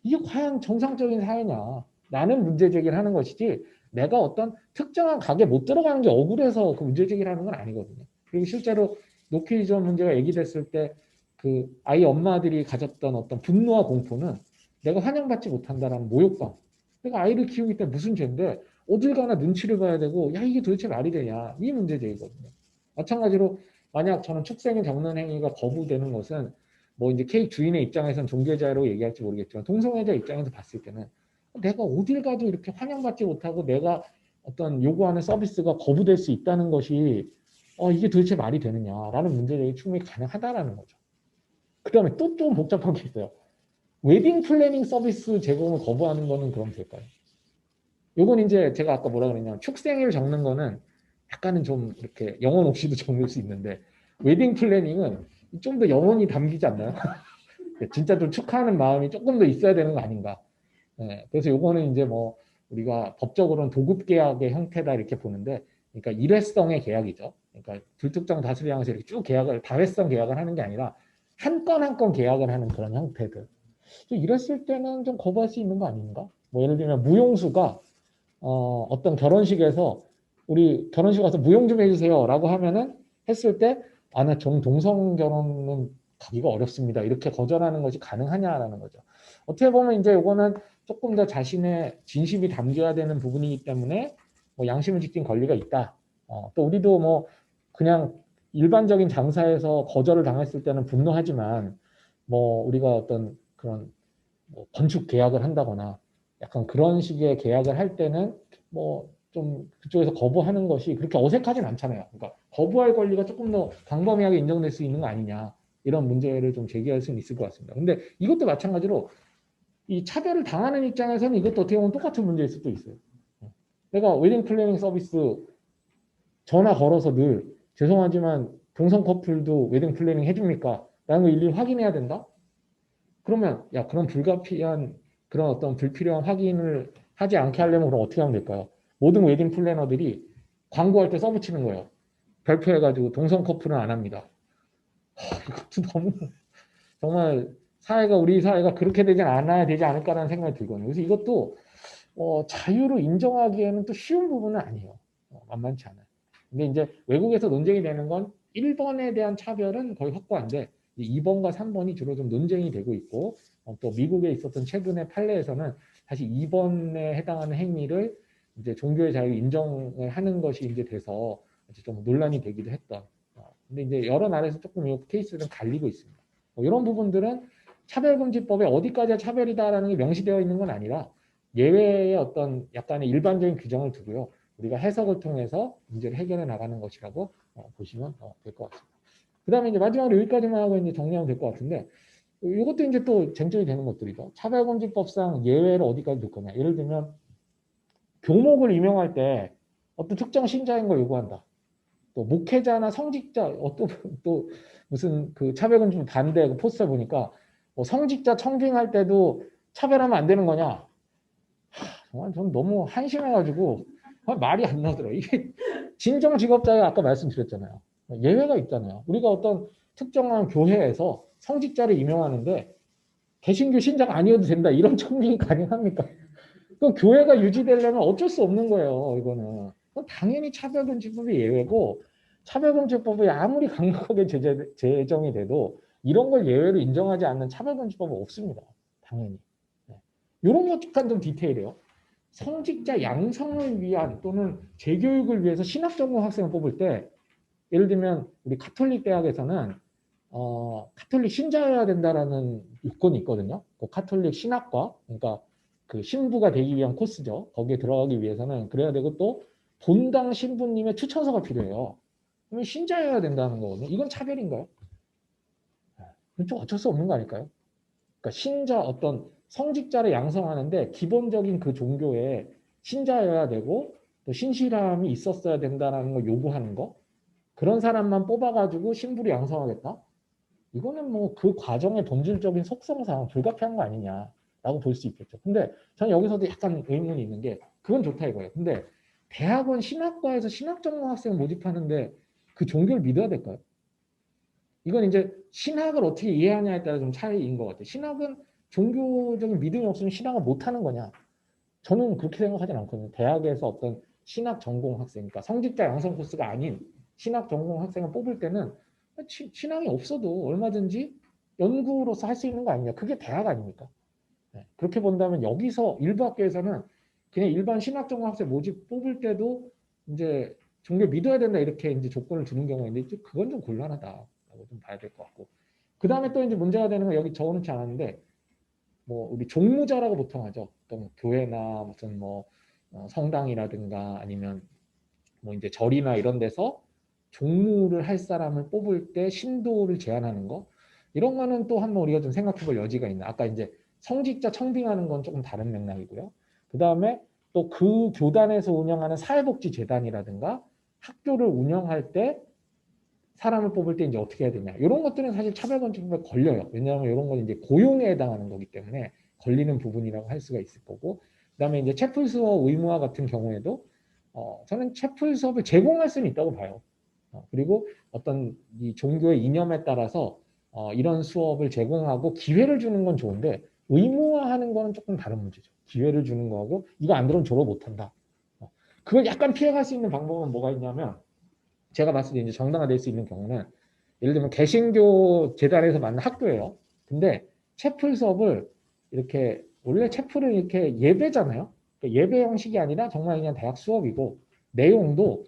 이게 과연 정상적인 사회냐? 라는 문제 제기를 하는 것이지 내가 어떤 특정한 가게 못 들어가는 게 억울해서 그 문제 제기를 하는 건 아니거든요. 그리고 실제로 노키존 문제가 얘기됐을 때 그 아이 엄마들이 가졌던 어떤 분노와 공포는 내가 환영받지 못한다라는 모욕감. 내가 아이를 키우기 때문에 무슨 죄인데 어딜 가나 눈치를 봐야 되고 야 이게 도대체 말이 되냐 이 문제 제기거든요. 마찬가지로 만약 저는 축생을 적는 행위가 거부되는 것은 뭐 이제 케이크 주인의 입장에서는 종교자로 얘기할지 모르겠지만 동성애자 입장에서 봤을 때는 내가 어딜 가도 이렇게 환영받지 못하고 내가 어떤 요구하는 서비스가 거부될 수 있다는 것이 이게 도대체 말이 되느냐라는 문제제기 충분히 가능하다라는 거죠. 그 다음에 또 좀 복잡한 게 있어요. 웨딩 플래닝 서비스 제공을 거부하는 거는 그럼 될까요? 요건 이제 제가 아까 뭐라 그랬냐면 축생일 적는 거는 약간은 좀 이렇게 영혼 없이도 적을 수 있는데 웨딩 플래닝은 좀 더 영혼이 담기지 않나요? 진짜 좀 축하하는 마음이 조금 더 있어야 되는 거 아닌가? 네, 그래서 요거는 이제 뭐 우리가 법적으로는 도급 계약의 형태다 이렇게 보는데, 그러니까 일회성의 계약이죠. 그러니까 불특정 다수를 향해서 이렇게 쭉 계약을 다회성 계약을 하는 게 아니라 한 건 한 건 계약을 하는 그런 형태들. 이랬을 때는 좀 거부할 수 있는 거 아닌가? 뭐 예를 들면 무용수가 어떤 결혼식에서 우리 결혼식 와서 무용 좀 해주세요라고 하면은 했을 때 나 동성 결혼은 가기가 어렵습니다. 이렇게 거절하는 것이 가능하냐라는 거죠. 어떻게 보면 이제 이거는 조금 더 자신의 진심이 담겨야 되는 부분이기 때문에 뭐 양심을 지킨 권리가 있다. 또 우리도 뭐 그냥 일반적인 장사에서 거절을 당했을 때는 분노하지만 뭐 우리가 어떤 그런 뭐 건축 계약을 한다거나 약간 그런 식의 계약을 할 때는 뭐 좀 그쪽에서 거부하는 것이 그렇게 어색하진 않잖아요. 그러니까 거부할 권리가 조금 더 광범위하게 인정될 수 있는 거 아니냐 이런 문제를 좀 제기할 수는 있을 것 같습니다. 근데 이것도 마찬가지로 이 차별을 당하는 입장에서는 이것도 어떻게 보면 똑같은 문제일 수도 있어요. 내가 웨딩 플래닝 서비스 전화 걸어서 늘 죄송하지만 동성 커플도 웨딩 플래닝 해줍니까? 라는 걸 일일이 확인해야 된다? 그러면 야 그런 불가피한 그런 어떤 불필요한 확인을 하지 않게 하려면 그럼 어떻게 하면 될까요? 모든 웨딩 플래너들이 광고할 때 써붙이는 거예요. 발표해가지고 동성 커플은 안 합니다. 이것도 너무 정말 사회가 우리 사회가 그렇게 되지 않아야 되지 않을까라는 생각이 들거든요. 그래서 이것도 자유로 인정하기에는 또 쉬운 부분은 아니에요. 만만치 않아요. 근데 이제 외국에서 논쟁이 되는 건 1번에 대한 차별은 거의 확고한데 2번과 3번이 주로 좀 논쟁이 되고 있고 또 미국에 있었던 최근의 판례에서는 사실 2번에 해당하는 행위를 이제 종교의 자유 인정을 하는 것이 이제 돼서 이제 좀 논란이 되기도 했던. 근데 이제 여러 나라에서 조금 이 케이스는 갈리고 있습니다. 이런 부분들은 차별금지법에 어디까지가 차별이다라는 게 명시되어 있는 건 아니라 예외의 어떤 약간의 일반적인 규정을 두고요. 우리가 해석을 통해서 문제를 해결해 나가는 것이라고 보시면 될 것 같습니다. 그 다음에 이제 마지막으로 여기까지만 하고 이제 정리하면 될 것 같은데, 이것도 이제 또 쟁점이 되는 것들이죠. 차별금지법상 예외를 어디까지 둘 거냐. 예를 들면 교목을 임명할 때 어떤 특정 신자인 걸 요구한다. 또 목회자나 성직자 어떤 또 무슨 그 차별금지 반대 그 포스터 보니까 뭐 성직자 청빙할 때도 차별하면 안 되는 거냐. 정말 전 너무 한심해가지고 말이 안 나더라고요. 이게 진정 직업자에 아까 말씀드렸잖아요. 예외가 있잖아요. 우리가 어떤 특정한 교회에서 성직자를 임명하는데 개신교 신자가 아니어도 된다. 이런 청빙이 가능합니까? 그 교회가 유지되려면 어쩔 수 없는 거예요. 이거는. 당연히 차별금지법이 예외고 차별금지법이 아무리 강력하게 제정이 돼도 이런 걸 예외로 인정하지 않는 차별금지법은 없습니다. 당연히. 네. 이런 것 약간 좀 디테일해요. 성직자 양성을 위한 또는 재교육을 위해서 신학전공 학생을 뽑을 때 예를 들면 우리 가톨릭 대학에서는 가톨릭 신자여야 된다라는 요건이 있거든요. 그 가톨릭 신학과 그러니까 그 신부가 되기 위한 코스죠. 거기에 들어가기 위해서는 그래야 되고 또 본당 신부님의 추천서가 필요해요. 그러면 신자여야 된다는 거거든요. 이건 차별인가요? 좀 어쩔 수 없는 거 아닐까요? 그러니까 신자 어떤 성직자를 양성하는데 기본적인 그 종교에 신자여야 되고 또 신실함이 있었어야 된다는 걸 요구하는 거 그런 사람만 뽑아가지고 신부를 양성하겠다? 이거는 뭐 그 과정의 본질적인 속성상 불가피한 거 아니냐라고 볼 수 있겠죠. 근데 저는 여기서도 약간 의문이 있는 게 그건 좋다 이거예요. 근데 대학원 신학과에서 신학전공 학생을 모집하는데 그 종교를 믿어야 될까요? 이건 이제 신학을 어떻게 이해하냐에 따라 좀 차이인 것 같아요. 신학은 종교적인 믿음이 없으면 신학을 못하는 거냐? 저는 그렇게 생각하진 않거든요. 대학에서 어떤 신학 전공 학생, 그러니까 성직자 양성 코스가 아닌 신학 전공 학생을 뽑을 때는 신앙이 없어도 얼마든지 연구로서 할 수 있는 거 아니냐. 그게 대학 아닙니까? 네. 그렇게 본다면 여기서 일부 학교에서는 그냥 일반 신학 전공 학생 모집 뽑을 때도 이제 종교 믿어야 된다 이렇게 이제 조건을 주는 경우가 있는데 그건 좀 곤란하다라고 좀 봐야 될 것 같고. 그 다음에 또 이제 문제가 되는 건 여기 적어놓지 않았는데 뭐 우리 종무자라고 보통 하죠. 어떤 교회나 무슨 뭐 성당이라든가 아니면 뭐 이제 절이나 이런 데서 종무를 할 사람을 뽑을 때 신도를 제한하는 거 이런 거는 또 한번 우리가 좀 생각해 볼 여지가 있나. 아까 이제 성직자 청빙하는 건 조금 다른 맥락이고요. 그 다음에 또 그 교단에서 운영하는 사회복지재단이라든가 학교를 운영할 때 사람을 뽑을 때 이제 어떻게 해야 되냐. 이런 것들은 사실 차별금지법에 걸려요. 왜냐하면 이런 건 이제 고용에 해당하는 거기 때문에 걸리는 부분이라고 할 수가 있을 거고. 그다음에 이제 채플 수업 의무화 같은 경우에도 저는 채플 수업을 제공할 수는 있다고 봐요. 그리고 어떤 이 종교의 이념에 따라서 이런 수업을 제공하고 기회를 주는 건 좋은데 의무화하는 거는 조금 다른 문제죠. 기회를 주는 거하고 이거 안 들으면 졸업 못한다. 그걸 약간 피해갈 수 있는 방법은 뭐가 있냐면 제가 봤을 때 이제 정당화될 수 있는 경우는 예를 들면 개신교 재단에서 만든 학교예요. 근데 채플 수업을 이렇게 원래 채플은 이렇게 예배잖아요. 그러니까 예배 형식이 아니라 정말 그냥 대학 수업이고 내용도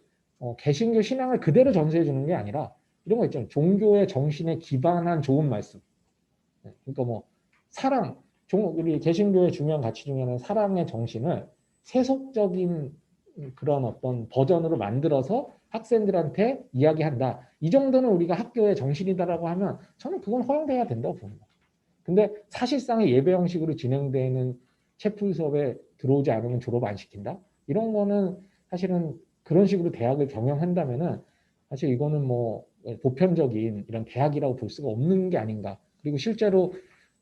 개신교 신앙을 그대로 전수해 주는 게 아니라 이런 거 있잖아요. 종교의 정신에 기반한 좋은 말씀. 그러니까 뭐 사랑, 우리 개신교의 중요한 가치 중에 하나는 사랑의 정신을 세속적인 그런 어떤 버전으로 만들어서 학생들한테 이야기한다. 이 정도는 우리가 학교의 정신이다라고 하면 저는 그건 허용돼야 된다고 봅니다. 근데 사실상의 예배 형식으로 진행되는 채플 수업에 들어오지 않으면 졸업 안 시킨다? 이런 거는 사실은 그런 식으로 대학을 경영한다면은 사실 이거는 뭐 보편적인 이런 대학이라고 볼 수가 없는 게 아닌가. 그리고 실제로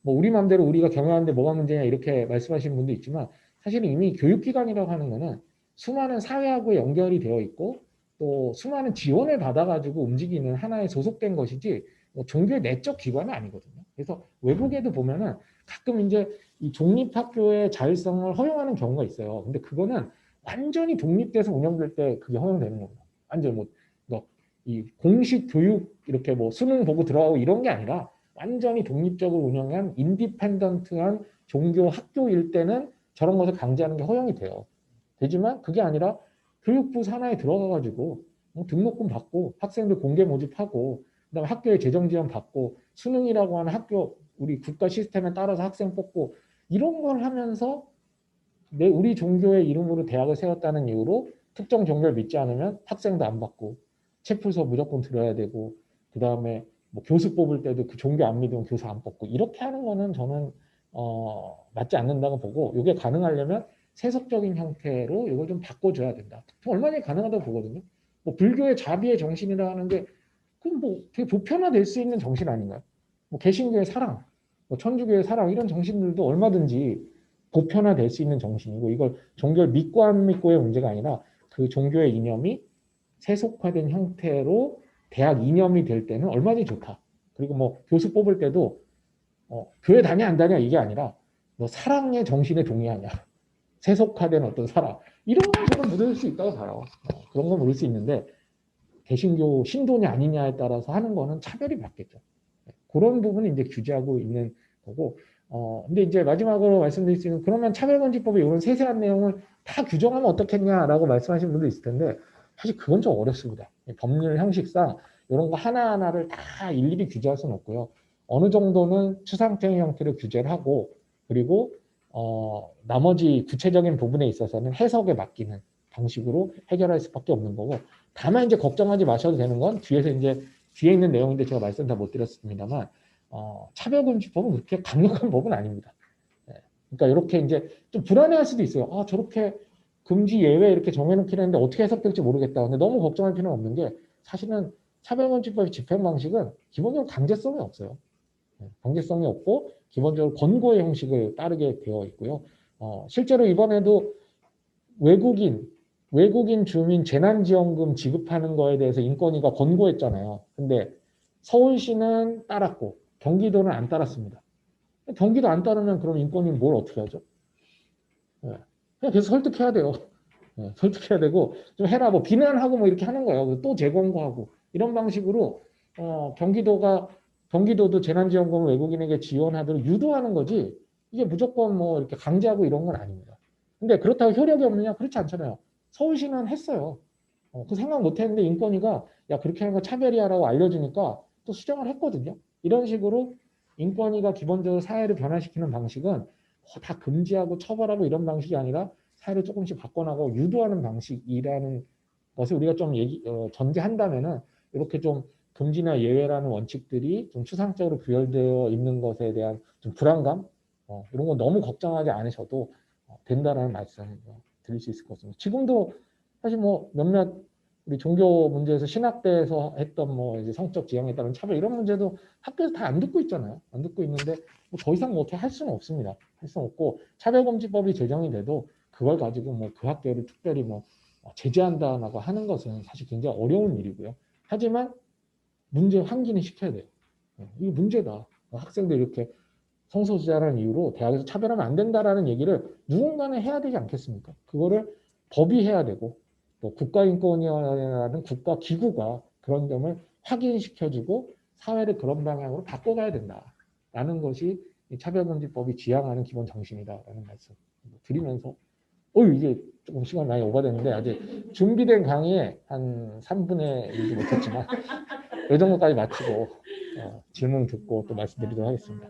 뭐 우리 마음대로 우리가 경영하는데 뭐가 문제냐 이렇게 말씀하시는 분도 있지만 사실은 이미 교육기관이라고 하는 거는 수많은 사회하고 연결이 되어 있고 또 수많은 지원을 받아가지고 움직이는 하나의 소속된 것이지 뭐 종교의 내적 기관은 아니거든요. 그래서 외국에도 보면은 가끔 이제 이 종립학교의 자율성을 허용하는 경우가 있어요. 근데 그거는 완전히 독립돼서 운영될 때 그게 허용되는 겁니다. 완전 이 공식 교육 이렇게 뭐 수능 보고 들어가고 이런 게 아니라 완전히 독립적으로 운영한 인디펜던트한 종교 학교일 때는 저런 것을 강제하는 게 허용이 돼요. 되지만 그게 아니라 교육부 산하에 들어가가지고 등록금 받고 학생들 공개 모집하고 그다음에 학교에 재정 지원 받고 수능이라고 하는 학교 우리 국가 시스템에 따라서 학생 뽑고 이런 걸 하면서 우리 종교의 이름으로 대학을 세웠다는 이유로 특정 종교를 믿지 않으면 학생도 안 받고 채플서 무조건 들어야 되고 그 다음에 뭐 교수 뽑을 때도 그 종교 안 믿으면 교수 안 뽑고 이렇게 하는 거는 저는 맞지 않는다고 보고 이게 가능하려면 세속적인 형태로 이걸 좀 바꿔줘야 된다. 얼마나 가능하다고 보거든요. 뭐 불교의 자비의 정신이라는 게 그럼 뭐 되게 보편화될 수 있는 정신 아닌가요? 뭐 개신교의 사랑, 뭐 천주교의 사랑 이런 정신들도 얼마든지 보편화될 수 있는 정신이고 이걸 종교를 믿고 안 믿고의 문제가 아니라 그 종교의 이념이 세속화된 형태로 대학 이념이 될 때는 얼마든지 좋다. 그리고 뭐 교수 뽑을 때도 교회 다냐 안 다냐 이게 아니라 너 사랑의 정신에 동의하냐. 세속화된 어떤 사랑. 이런 건 저는 묻을 수 있다고 봐요. 그런 건 묻을 수 있는데 개신교 신도냐 아니냐에 따라서 하는 거는 차별이 받겠죠. 그런 부분을 이제 규제하고 있는 거고 근데 이제 마지막으로 말씀드릴 수 있는 그러면 차별금지법의 이런 세세한 내용을 다 규정하면 어떻겠냐라고 말씀하시는 분도 있을 텐데 사실 그건 좀 어렵습니다. 법률 형식상 이런 거 하나하나를 다 일일이 규제할 수는 없고요. 어느 정도는 추상적인 형태로 규제를 하고 그리고 나머지 구체적인 부분에 있어서는 해석에 맡기는 방식으로 해결할 수밖에 없는 거고 다만 이제 걱정하지 마셔도 되는 건 뒤에서 이제 뒤에 있는 내용인데 제가 말씀 다 못 드렸습니다만 차별금지법은 그렇게 강력한 법은 아닙니다. 그러니까 이렇게 이제 좀 불안해할 수도 있어요. 저렇게 금지 예외 이렇게 정해놓긴 했는데 어떻게 해석될지 모르겠다. 근데 너무 걱정할 필요는 없는 게 사실은 차별금지법의 집행 방식은 기본적으로 강제성이 없어요. 강제성이 없고 기본적으로 권고의 형식을 따르게 되어 있고요. 실제로 이번에도 외국인 주민 재난지원금 지급하는 거에 대해서 인권위가 권고했잖아요. 근데 서울시는 따랐고 경기도는 안 따랐습니다. 경기도 안 따르면 그럼 인권위는 뭘 어떻게 하죠? 그냥 계속 설득해야 돼요. 설득해야 되고 좀 해라 뭐 비난하고 뭐 이렇게 하는 거예요. 또 재권고하고 이런 방식으로 경기도도 재난지원금을 외국인에게 지원하도록 유도하는 거지 이게 무조건 뭐 이렇게 강제하고 이런 건 아닙니다. 근데 그렇다고 효력이 없느냐? 그렇지 않잖아요. 서울시는 했어요. 그 생각 못 했는데 인권위가 야 그렇게 하는 거 차별이야라고 알려주니까 또 수정을 했거든요. 이런 식으로 인권위가 기본적으로 사회를 변화시키는 방식은 다 금지하고 처벌하고 이런 방식이 아니라 사회를 조금씩 바꿔나가고 유도하는 방식이라는 것을 우리가 좀 전제한다면은 이렇게 좀 금지나 예외라는 원칙들이 좀 추상적으로 부여되어 있는 것에 대한 좀 불안감 이런 거 너무 걱정하지 않으셔도 된다라는 말씀 드릴 수 있을 것 같습니다. 지금도 사실 뭐 몇몇 우리 종교 문제에서 신학대에서 했던 뭐 이제 성적 지향에 따른 차별 이런 문제도 학교에서 다 안 듣고 있잖아요. 안 듣고 있는데 뭐더 이상 뭐 어떻게 할 수는 없습니다. 할 수는 없고 차별금지법이 제정이 돼도 그걸 가지고 뭐 그 학교를 특별히 뭐 제재한다라고 하는 것은 사실 굉장히 어려운 일이고요. 하지만 문제 환기는 시켜야 돼요. 이게 문제다. 학생들 이렇게 성소수자라는 이유로 대학에서 차별하면 안 된다라는 얘기를 누군가는 해야 되지 않겠습니까? 그거를 법이 해야 되고 또 국가인권위원회라는 국가기구가 그런 점을 확인시켜주고 사회를 그런 방향으로 바꿔가야 된다라는 것이 차별금지법이 지향하는 기본 정신이다라는 말씀 드리면서 이제 조금 시간 많이 오버됐는데 아직 준비된 강의에 한 3분의 1도 못했지만 이 정도까지 마치고 질문 듣고 또 말씀드리도록 하겠습니다.